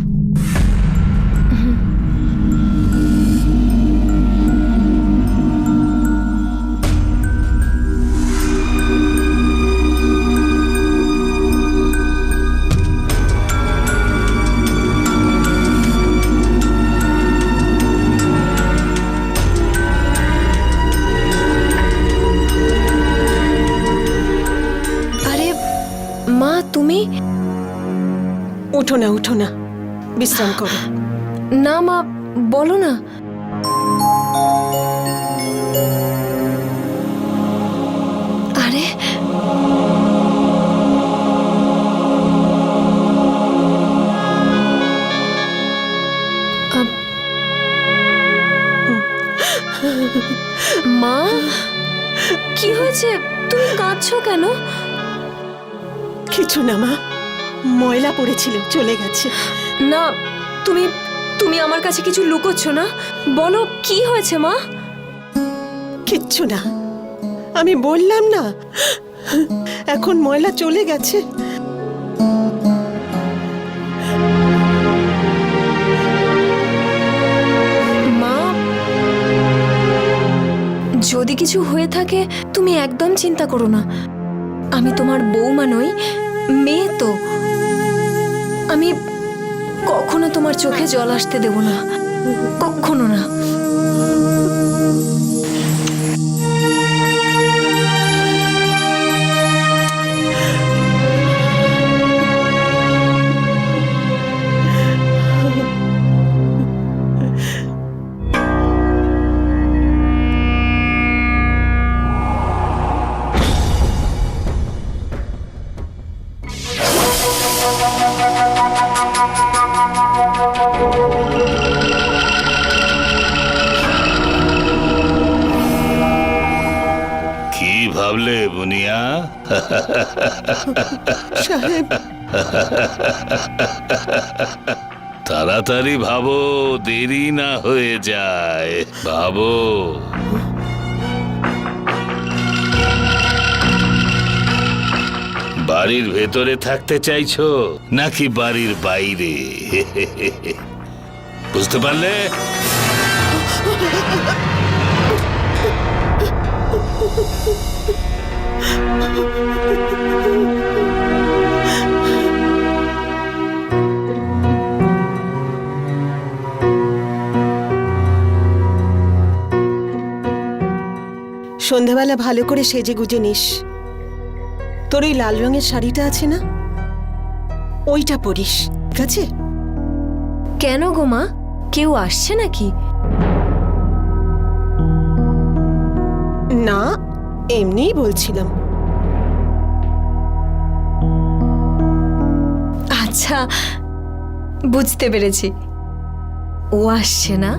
Speaker 10: আরে মা, তুমি?
Speaker 11: উঠো না উঠো না, বিশ্রাম করো।
Speaker 10: না মা, বলো না। আরে মা, কি হয়েছে? তুমি কাঁদছো কেন?
Speaker 11: কিছু না মা, ময়লা পড়েছিল, চলে গেছে।
Speaker 10: না, তুমি তুমি আমার কাছে কিছু লুকোচ্ছ না। বলো কি হয়েছে মা?
Speaker 11: কিচ্ছু না, আমি বললাম না, এখন ময়লা চলে গেছে।
Speaker 10: মা, যদি কিছু হয়ে থাকে তুমি একদম চিন্তা করো না। আমি তোমার বৌমা নই, মেয়ে তো। আমি কখনো তোমার চোখে জল আসতে দেব না, কখনো না।
Speaker 12: কি ভাবলে বুনিয়া?
Speaker 11: সাহেব,
Speaker 12: তাড়াতাড়ি ভাবো, দেরি না হয়ে যায়। ভাবো। বাড়ির ভেতরে থাকতে চাইছো নাকি বাড়ির বাইরে? বুঝতে পারলে?
Speaker 11: সন্ধ্যাবেলা ভালো করে সেজে গুজে নিস। তোর ওই লাল রঙের শাড়িটা আছে না, ওইটা পরিস, ঠিক আছে?
Speaker 10: কেন গো মা, কেউ আসছে নাকি?
Speaker 11: না, এমনিই বলছিলাম।
Speaker 10: আচ্ছা, বুঝতে পেরেছি। ও আসছে না?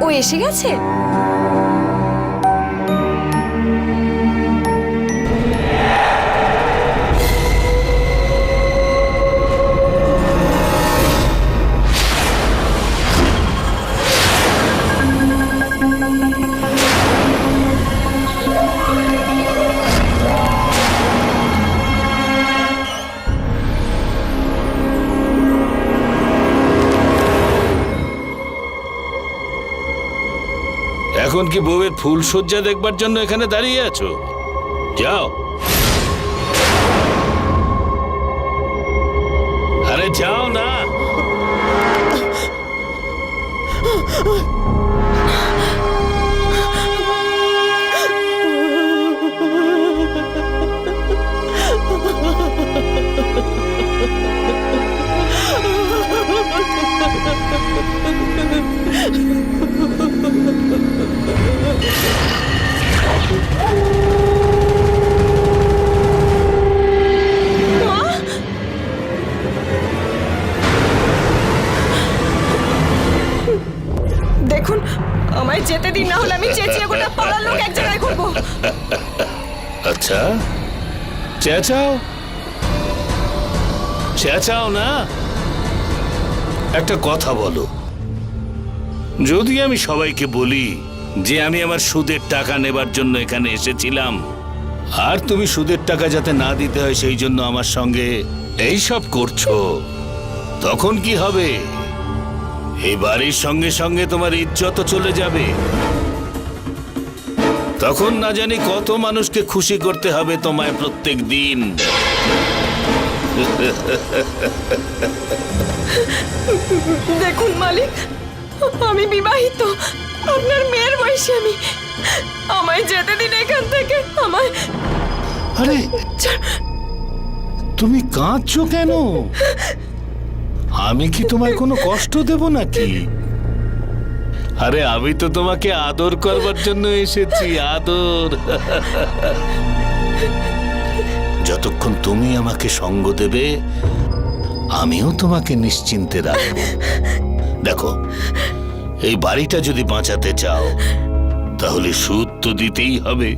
Speaker 10: ও এসে গেছে?
Speaker 12: এখন কি বউয়ের ফুলসজ্জা দেখবার জন্য এখানে দাঁড়িয়ে আছো? যাও, আরে যাও না।
Speaker 10: দেখুন, আমায় যেতে দিন, না হলে আমি চেঁচিয়ে গোটা পাড়ার লোক এক জায়গায় করবো।
Speaker 12: আচ্ছা, চেঁচাও, চেঁচাও না। একটা কথা বলো, যদি আমি সবাইকে বলি যে আমি আমার সুদের টাকা নেবার জন্য এখানে এসেছিলাম, আর তুমি সুদের টাকা যাতে না দিতে হয় সেই জন্য আমার সঙ্গে এই সব করছো, তখন কি হবে? এই বাড়ির সঙ্গে সঙ্গে তোমার ইজ্জত চলে যাবে। তখন না জানি কত মানুষকে খুশি করতে হবে তোমায় প্রত্যেক দিন।
Speaker 10: দেখুন মালিক, আমি বিবাহিত, আপনার মেয়ের বয়সী আমি। আমায় যেতে দিন এখান থেকে, আমায়।
Speaker 12: আরে তুমি কাঁদছো কেন? আমি কি তোমায় কোনো কষ্ট দেব নাকি? আরে আমি তো তোমাকে আদর করবার জন্য এসেছি, আদর। যতক্ষণ তুমি আমাকে সঙ্গ দেবে, আমিও তোমাকে নিশ্চিন্তে রাখবো। দেখো, এই বাড়িটা যদি বাঁচাতে চাও তাহলে সুদ তো দিতেই হবে।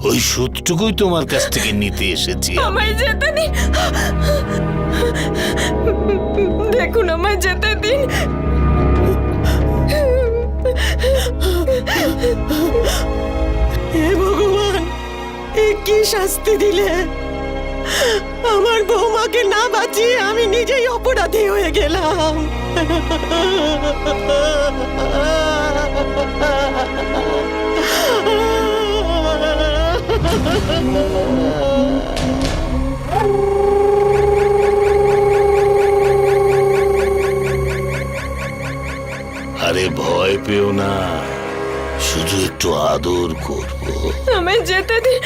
Speaker 12: ওই সুদটুকুই তোমার কাছ থেকে নিতে এসেছি।
Speaker 10: আমায় যেতে দিন, দেখুন আমায় যেতে দিন।
Speaker 11: হে ভগবান, এ কি শাস্তি দিলে! আমার বৌমাকে না বাঁচিয়ে আমি নিজেই অপরাধী হয়ে গেলাম।
Speaker 12: আরে ভয় পেও না, শুধু একটু আদর করবো।
Speaker 10: আমায় যেতে দিন।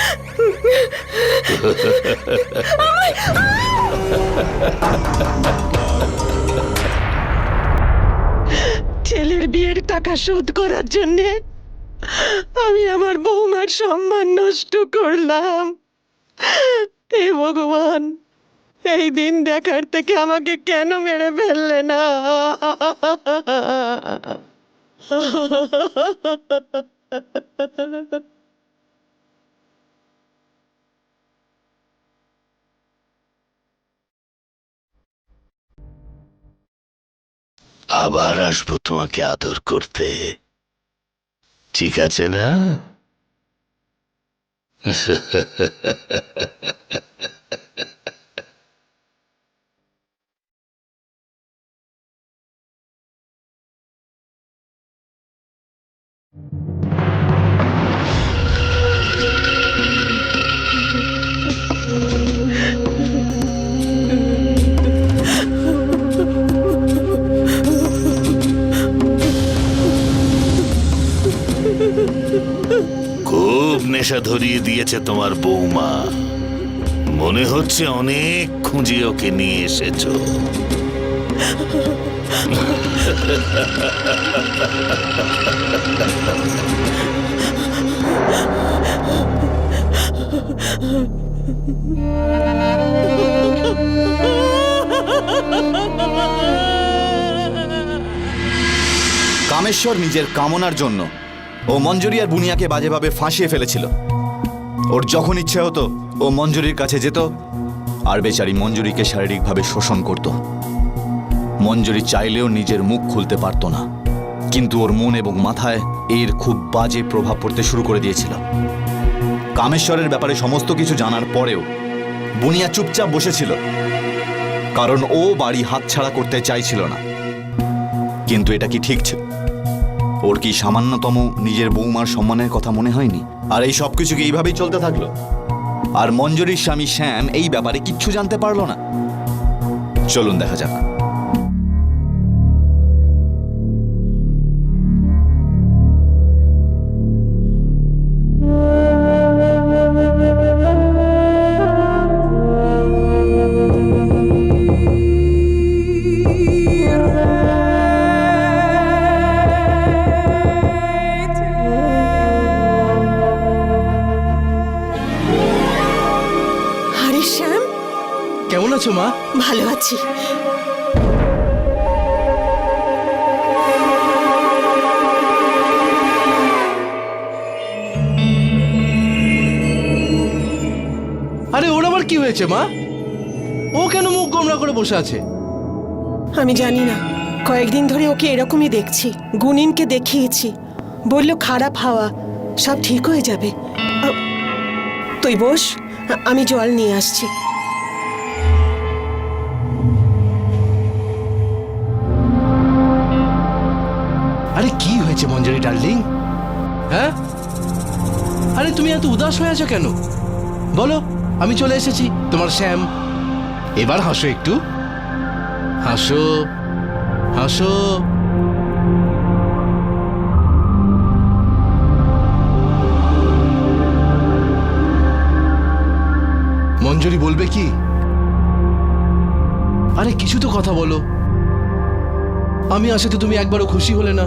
Speaker 11: ছেলের বিয়ের টাকা শোধ করার জন্যে আমি আমার বৌমার সম্মান নষ্ট করলাম। হে ভগবান, এই দিন দেখার থেকে আমাকে কেন মেরে ফেললে না?
Speaker 12: আবার আসবো তোমাকে আদর করতে, ঠিক আছে না? খুব নেশা ধরিয়ে দিয়েছে তোমার বৌমা, মনে হচ্ছে অনেক খুঁজে ওকে নিয়ে এসেছো।
Speaker 2: কামেশ্বর নিজের কামনার জন্য ও মঞ্জুরি আর বুনিয়াকে বাজেভাবে ফাঁসিয়ে ফেলেছিল। ওর যখন ইচ্ছে হতো ও মঞ্জুরির কাছে যেত আর বেচারি মঞ্জুরিকে শারীরিকভাবে শোষণ করত। মঞ্জুরি চাইলেও নিজের মুখ খুলতে পারত না, কিন্তু ওর মন এবং মাথায় এর খুব বাজে প্রভাব পড়তে শুরু করে দিয়েছিল। কামেশ্বরের ব্যাপারে সমস্ত কিছু জানার পরেও বুনিয়া চুপচাপ বসেছিল, কারণ ও বাড়ি হাতছাড়া করতে চাইছিল না। কিন্তু এটা কি ঠিক ছিল? ওর কি সামান্যতম নিজের বৌমার সম্মানের কথা মনে হয়নি? আর এই সব কিছু কি এইভাবেই চলতে থাকলো? আর মঞ্জরির স্বামী শ্যাম এই ব্যাপারে কিচ্ছু জানতে পারলো না। চলুন দেখা যাক।
Speaker 11: আরে শ্যাম,
Speaker 13: কেমন আছো মা?
Speaker 11: ভালো আছি।
Speaker 13: আরে ওর আবার কি হয়েছে মা? ও কেন মুখ গোমরা করে বসে আছে?
Speaker 11: আমি জানি না, কয়েকদিন ধরে ওকে এরকমই দেখছি। গুনিনকে দেখিয়েছি, বলল খারাপ হাওয়া, সব ঠিক হয়ে যাবে। তুই বস, আমি জল নিয়ে আসছি।
Speaker 13: আরে কি হয়েছে মঞ্জরি ডার্লিং? হ্যাঁ, আরে তুমি এত উদাস হয়ে আছো কেন? বলো, আমি চলে এসেছি, তোমার শ্যাম। এবার হাসো একটু, হাসো হাসো। মঞ্জরি বলবে কি? আরে কিছু তো কথা বলো। আমি আসাতে তুমি একবারও খুশি হলে না।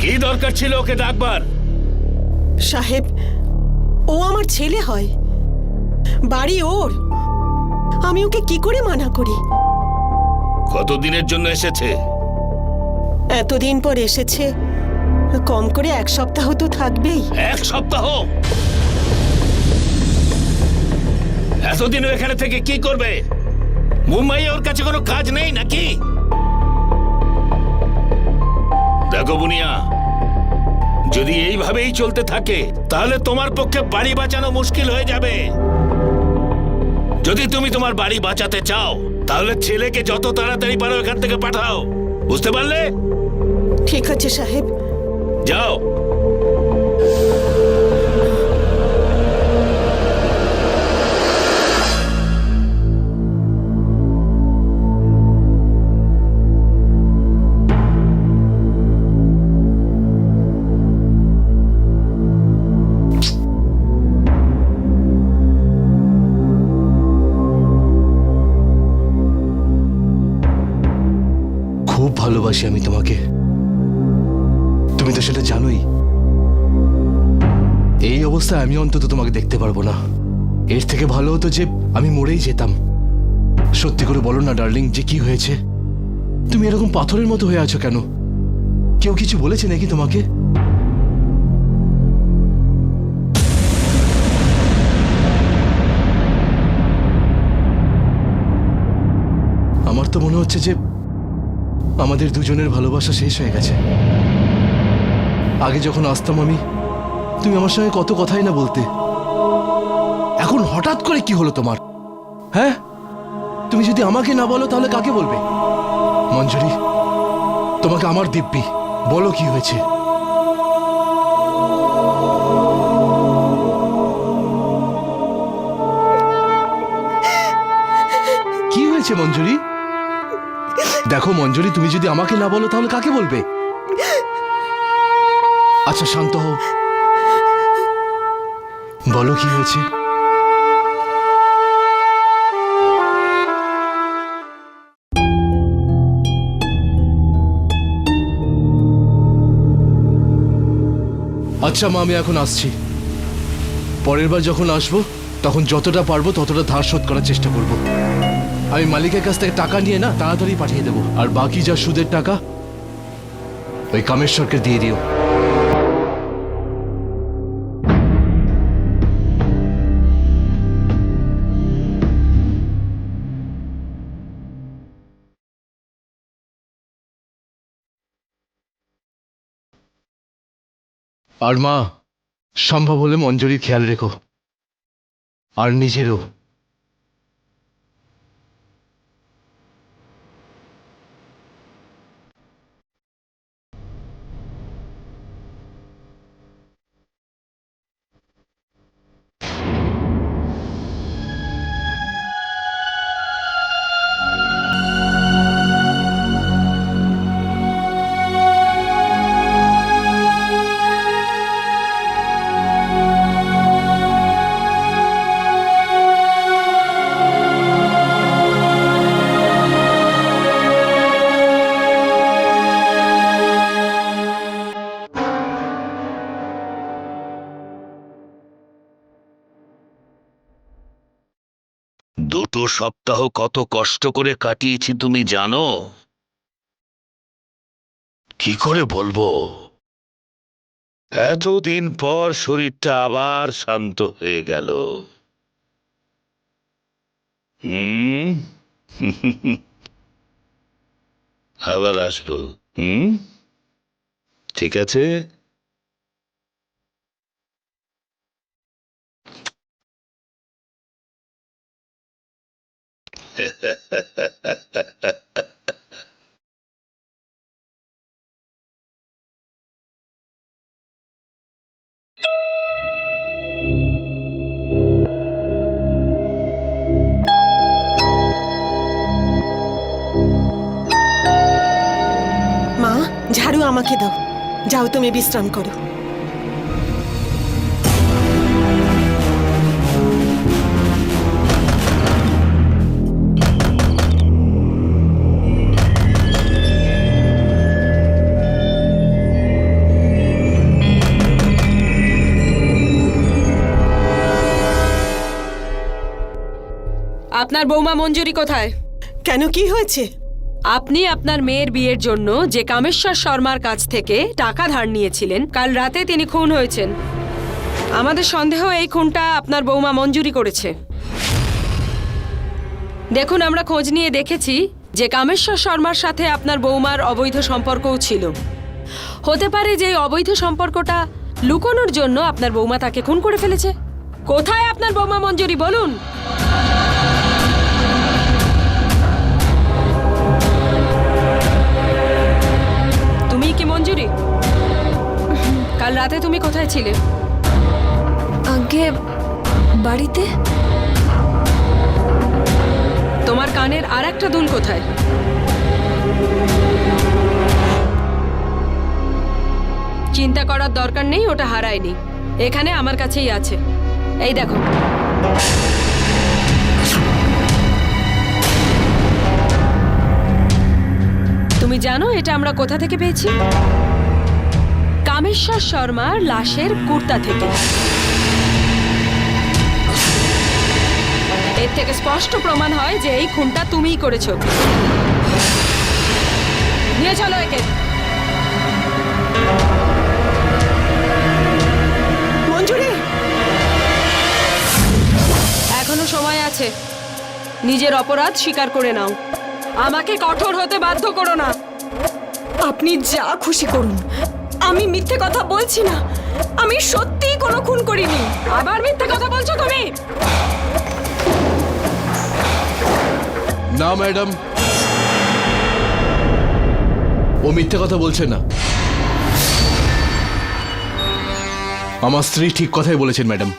Speaker 12: কি দরকার ছিল ওকে ডাকবার?
Speaker 11: সাহেব, ও আমার ছেলে হয়, বাড়ি ওর, আমি ওকে কি করে মানা করি?
Speaker 12: কতদিনের জন্য এসেছে?
Speaker 11: এতদিন পর এসেছে, কম করে 1 সপ্তাহ তো থাকবেই।
Speaker 12: 1 সপ্তাহ? এতদিন এখানে থেকে কি করবে? মুম্বাইয়ে ওর কাছে কোনো কাজ নেই নাকি? দেখো বুনিয়া, যদি এইভাবেই চলতে থাকে তাহলে তোমার পক্ষে বাড়ি বাঁচানো মুশকিল হয়ে যাবে। যদি তুমি তোমার বাড়ি বাঁচাতে চাও তাহলে ছেলেকে যত তাড়াতাড়ি পারো এখান থেকে পাঠাও, বুঝতে পারলে?
Speaker 11: ঠিক আছে সাহেব,
Speaker 12: যাও।
Speaker 13: খুব ভালোবাসি আমি তোমাকে, তুমি তো সেটা জানোই। এই অবস্থায় আমি অন্তত তোমাকে দেখতে পারবো না। এর থেকে ভালো হতো যে আমি মরেই যেতাম। সত্যি করে বলো না ডার্লিং, যে কি হয়েছে? তুমি এরকম পাথরের মতো হয়ে আছো কেন? কেউ কিছু বলেছে নাকি তোমাকে? আমার তো মনে হচ্ছে যে আমাদের দুজনের ভালোবাসা শেষ হয়ে গেছে। আগে যখন আসতাম আমি, তুমি আমার সঙ্গে কত কথাই না বলতে। এখন হঠাৎ করে কি হলো তোমার? হ্যাঁ, তুমি যদি আমাকে না বলো তাহলে কাকে বলবে? মঞ্জরি, তোমাকে আমার দিব্যি, বলো কি হয়েছে? কি হয়েছে মঞ্জরি? দেখো মঞ্জরি, তুমি যদি আমাকে না বলো তাহলে কাকে বলবে? আচ্ছা শান্ত হও, বলো কি হয়েছে? আচ্ছা মা, আমি এখন আসছি। পরের বার যখন আসবো তখন যতটা পারবো ততটা ধার শোধ করার চেষ্টা করব। আমি মালিকের কাছ থেকে টাকা নিয়ে না তাড়াতাড়ি পাঠিয়ে দেবো। আর বাকি যা সুদের টাকা ওই কামেশ্বরকে দিয়ে দিও। আর মা, সম্ভব হলে মঞ্জরির খেয়াল রেখো। আর নিজেরও।
Speaker 12: দুটো সপ্তাহ কত কষ্ট করে কাটিয়েছি তুমি জানো? কি করে বলবো? এতদিন পর শরীরটা আবার শান্ত হয়ে গেল। আবার আসবো। ঠিক আছে।
Speaker 11: মা, ঝাড়ু আমাকে দাও। যাও, তুমি বিশ্রাম করো।
Speaker 10: আপনার বৌমা মঞ্জুরি কোথায়?
Speaker 11: কেন, কি হয়েছে?
Speaker 10: আপনি আপনার মেয়ের বিয়ের জন্য যে কামেশ্বর শর্মার কাছ থেকে টাকা ধার নিয়েছিলেন, কাল রাতে তিনি খুন হয়েছেন। আমাদের সন্দেহ এই খুনটা আপনার বৌমা মঞ্জুরি করেছে। দেখুন, আমরা খোঁজ নিয়ে দেখেছি যে কামেশ্বর শর্মার সাথে আপনার বৌমার অবৈধ সম্পর্কও ছিল। হতে পারে যে এই অবৈধ সম্পর্কটা লুকোনোর জন্য আপনার বৌমা তাকে খুন করে ফেলেছে। কোথায় আপনার বৌমা মঞ্জুরি, বলুন। তুমি কি মঞ্জুরি? কাল রাতে তুমি কোথায় ছিলে?
Speaker 3: আগে বাড়িতে।
Speaker 10: তোমার কানের আর একটা দুল কোথায়? চিন্তা করার দরকার নেই, ওটা হারায়নি, এখানে আমার কাছেই আছে। এই দেখো। তুমি জানো এটা আমরা কোথা থেকে পেয়েছি? কামেশ্বর শর্মার লাশের কুর্তা থেকে। এর থেকে স্পষ্ট প্রমাণ হয় যে এই খুনটা তুমিই করেছো। নিয়ে চলো একে।
Speaker 11: মঞ্জুরি,
Speaker 10: এখনো সময় আছে, নিজের অপরাধ স্বীকার করে নাও। আমাকে কঠোর হতে বাধ্য করো না।
Speaker 11: আপনি যা খুশি করুন, আমি মিথ্যে কথা বলছি না। আমি সত্যিই কোনো খুন করিনি।
Speaker 10: আবার মিথ্যে কথা বলছো তুমি?
Speaker 13: না ম্যাডাম, ও মিথ্যে কথা বলছে না। আমার স্ত্রী ঠিক কথাই বলেছেন ম্যাডাম।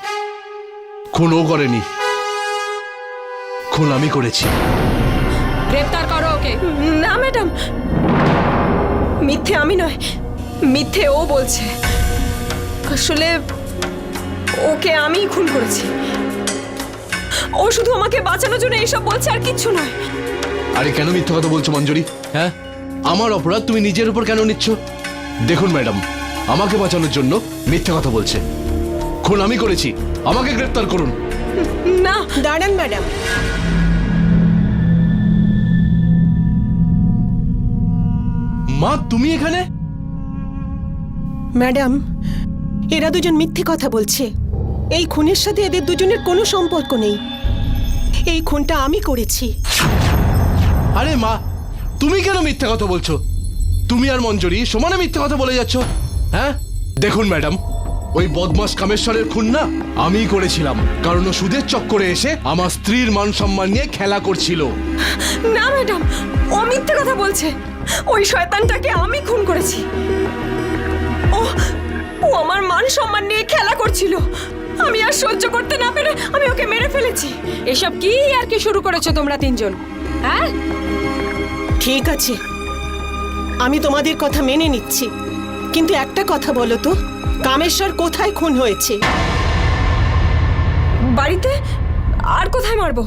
Speaker 13: খুন ও করেনি, খুন আমি করেছি।
Speaker 10: গ্রেপ্তার করো ওকে।
Speaker 11: না ম্যাডাম, মিথ্যে আমি নয়, মিথ্যে ও বলছে। আসলে ওকে আমিই খুন করেছি। ও শুধু আমাকে বাঁচানোর জন্য এইসব বলছে, আর কিচ্ছু নয়।
Speaker 13: আরে কেন মিথ্যে কথা বলছো মঞ্জুরি? হ্যাঁ, আমার অপরাধ তুমি নিজের উপর কেন নিচ্ছ? দেখুন ম্যাডাম, আমাকে বাঁচানোর জন্য মিথ্যে কথা বলছে। খুন আমি করেছি, আমাকে গ্রেপ্তার করুন।
Speaker 11: না, দাঁড়ান ম্যাডাম।
Speaker 13: মা, তুমি এখানে?
Speaker 11: ম্যাডাম, এরা দুজন মিথ্যে কথা বলছে। এই খুনের সাথে এদের দুজনের কোনো সম্পর্ক নেই। এই খুনটা আমি করেছি।
Speaker 13: আরে মা, তুমি কেন মিথ্যে কথা বলছো? তুমি আর মঞ্জুরি সমানে মিথ্যে কথা বলে যাচ্ছ। হ্যাঁ, দেখুন ম্যাডাম, ওই বদমাস কামেশ্বরের খুন না আমিই করেছিলাম, কারণ ও সুদের চক্করে এসে আমার স্ত্রীর মান সম্মান নিয়ে খেলা করছিল।
Speaker 10: না ম্যাডাম, ও মিথ্যে কথা বলছে। ওই শয়তানটাকে আমি খুন করেছি। ও ও আমার মান সম্মান নিয়ে খেলা করছিল। আমি আর সহ্য করতে না পেরে আমি ওকে মেরে ফেলেছি। এসব কি আর কি শুরু করেছো তোমরা তিনজন? হ্যাঁ,
Speaker 11: ঠিক আছে, আমি তোমাদের কথা মেনে নিচ্ছি, কিন্তু একটা কথা বলো তো, কামেশ্বর কোথায় খুন হয়েছে?
Speaker 10: বাড়িতে। আর কোথায় মারবো?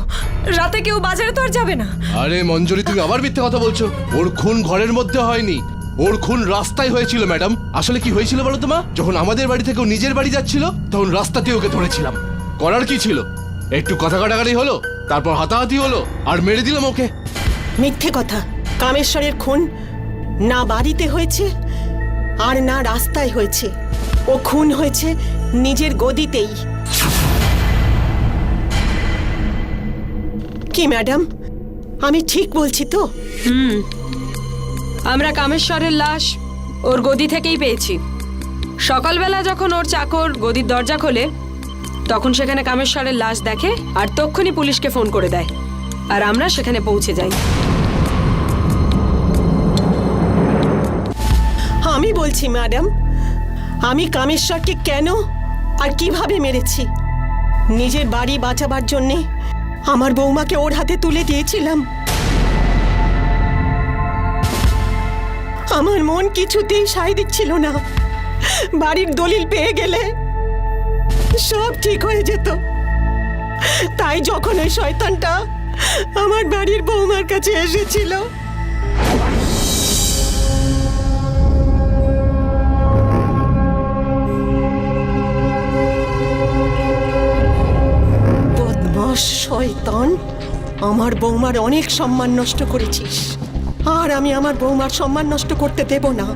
Speaker 10: রাতে কেউ বাজারে তো আর যাবে না।
Speaker 13: আরে মঞ্জুরি, তুমি আবার মিথ্যে কথা বলছো। ওর খুন ঘরের মধ্যে হয়নি, ওর খুন রাস্তায় হয়েছিল ম্যাডাম। আসলে কি হয়েছিল বলো তো মা? যখন আমাদের বাড়ি থেকে ও নিজের বাড়ি যাচ্ছিল তখন রাস্তাতে ওকে ধরেছিলাম। করার কি ছিল? একটু কথা কাটাকাটি হলো, তারপর হাতাহাতি হলো, আর মেরে দিলাম ওকে।
Speaker 11: মিথ্যে কথা। কামেশ্বরের খুন না বাড়িতে হয়েছে আর না রাস্তায় হয়েছে। ও খুন হয়েছে নিজের গদিতেই। কি ম্যাডাম, আমি ঠিক বলছি তো?
Speaker 10: আমরা কামেশ্বরের লাশ ওর গদি থেকেই পেয়েছি। সকালবেলা যখন ওর চাকর গদির দরজা খোলে তখন সেখানে কামেশ্বরের লাশ দেখে আর তক্ষুনি পুলিশকে ফোন করে দেয়, আর আমরা সেখানে পৌঁছে যাই।
Speaker 11: আমি বলছি ম্যাডাম, আমি কামেশ্বরকে কেন আর কিভাবে মেরেছি। নিজের বাড়ি বাঁচাবার জন্যে আমার বৌমাকে ওর হাতে তুলে দিয়েছিলাম। আমার মন কিছুতেই সায় দিচ্ছিল না। বাড়ির দলিল পেয়ে গেলে সব ঠিক হয়ে যেত। তাই যখন ওই শয়তানটা আমার বাড়ির বৌমার কাছে এসেছিল, বদমাশ শয়তান, আমার বৌমার অনেক সম্মান নষ্ট করেছিস, আর আমি আমার বৌমার সম্মান নষ্ট করতে দেব না।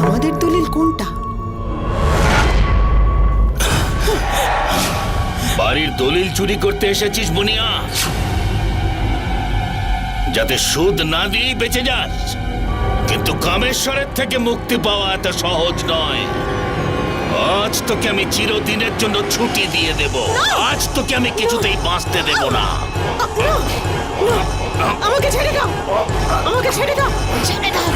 Speaker 11: আমাদের দলিল কোনটা?
Speaker 12: বাড়ির দলিল চুরি করতে এসেছিস বুনিয়া, যাতে সুদ না দিয়েই বেঁচে যাস। কিন্তু কামেশ্বরের থেকে মুক্তি পাওয়া এত সহজ নয়। আজ তোকে আমি চিরদিনের জন্য ছুটি দিয়ে দেব। আজ তোকে আমি কিছুতেই বাঁচতে দেব না।
Speaker 11: আমাকে ছেড়ে দাও, আমাকে ছেড়ে দাও, ছেড়ে দাও।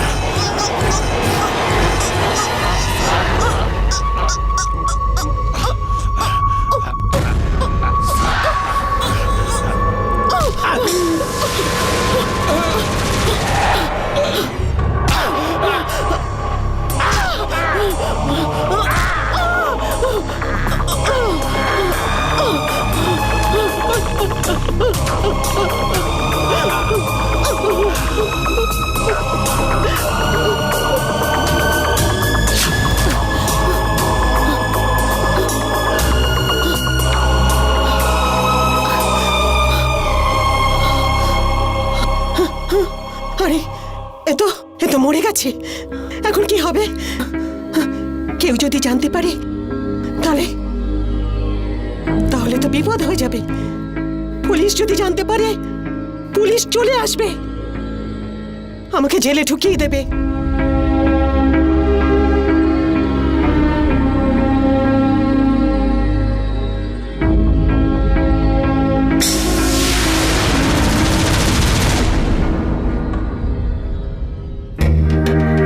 Speaker 11: আরে এ তো মরে গেছে। এখন কি হবে? কেউ যদি জানতে পারে তাহলে তো বিপদ হয়ে যাবে। পুলিশ যদি জানতে পারে, পুলিশ চলে আসবে, আমাকে জেলে ঢুকিয়ে দেবে।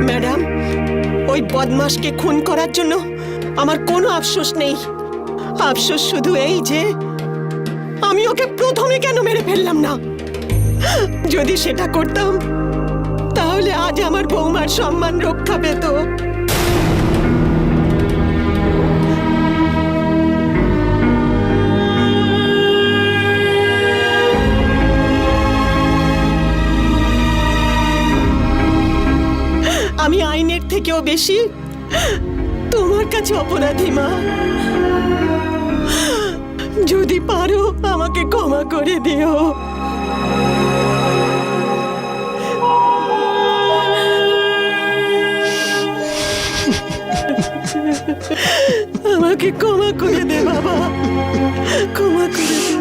Speaker 11: ম্যাডাম, ওই বদমাশকে খুন করার জন্য আমার কোনো আফসোস নেই। আফসোস শুধু এই যে আমি ওকে প্রথমে কেন মেরে ফেললাম না। যদি সেটা করতাম তাহলে আজ আমার বৌমার সম্মান রক্ষা পেত। থেকেও বেশি তোমার কাছে অপরাধী মা। যদি পারো আমাকে ক্ষমা করে দিও। আমাকে ক্ষমা করে দে বাবা, ক্ষমা করে দে।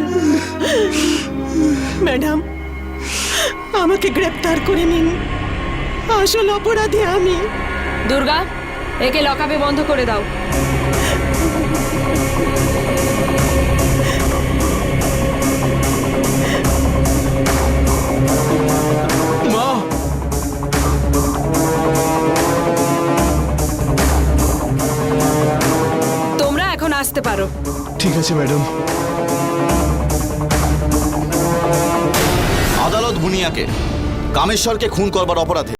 Speaker 11: ম্যাডাম, আমাকে গ্রেপ্তার করে নিন, আসল অপরাধী আমি।
Speaker 10: দুর্গা, একে লকআপে বন্ধ করে দাও।
Speaker 13: মা,
Speaker 10: তোমরা এখন আসতে পারো।
Speaker 8: ঠিক আছে ম্যাডাম।
Speaker 2: আদালত বুনিয়াকে কামেশ্বরকে খুন করবার অপরাধে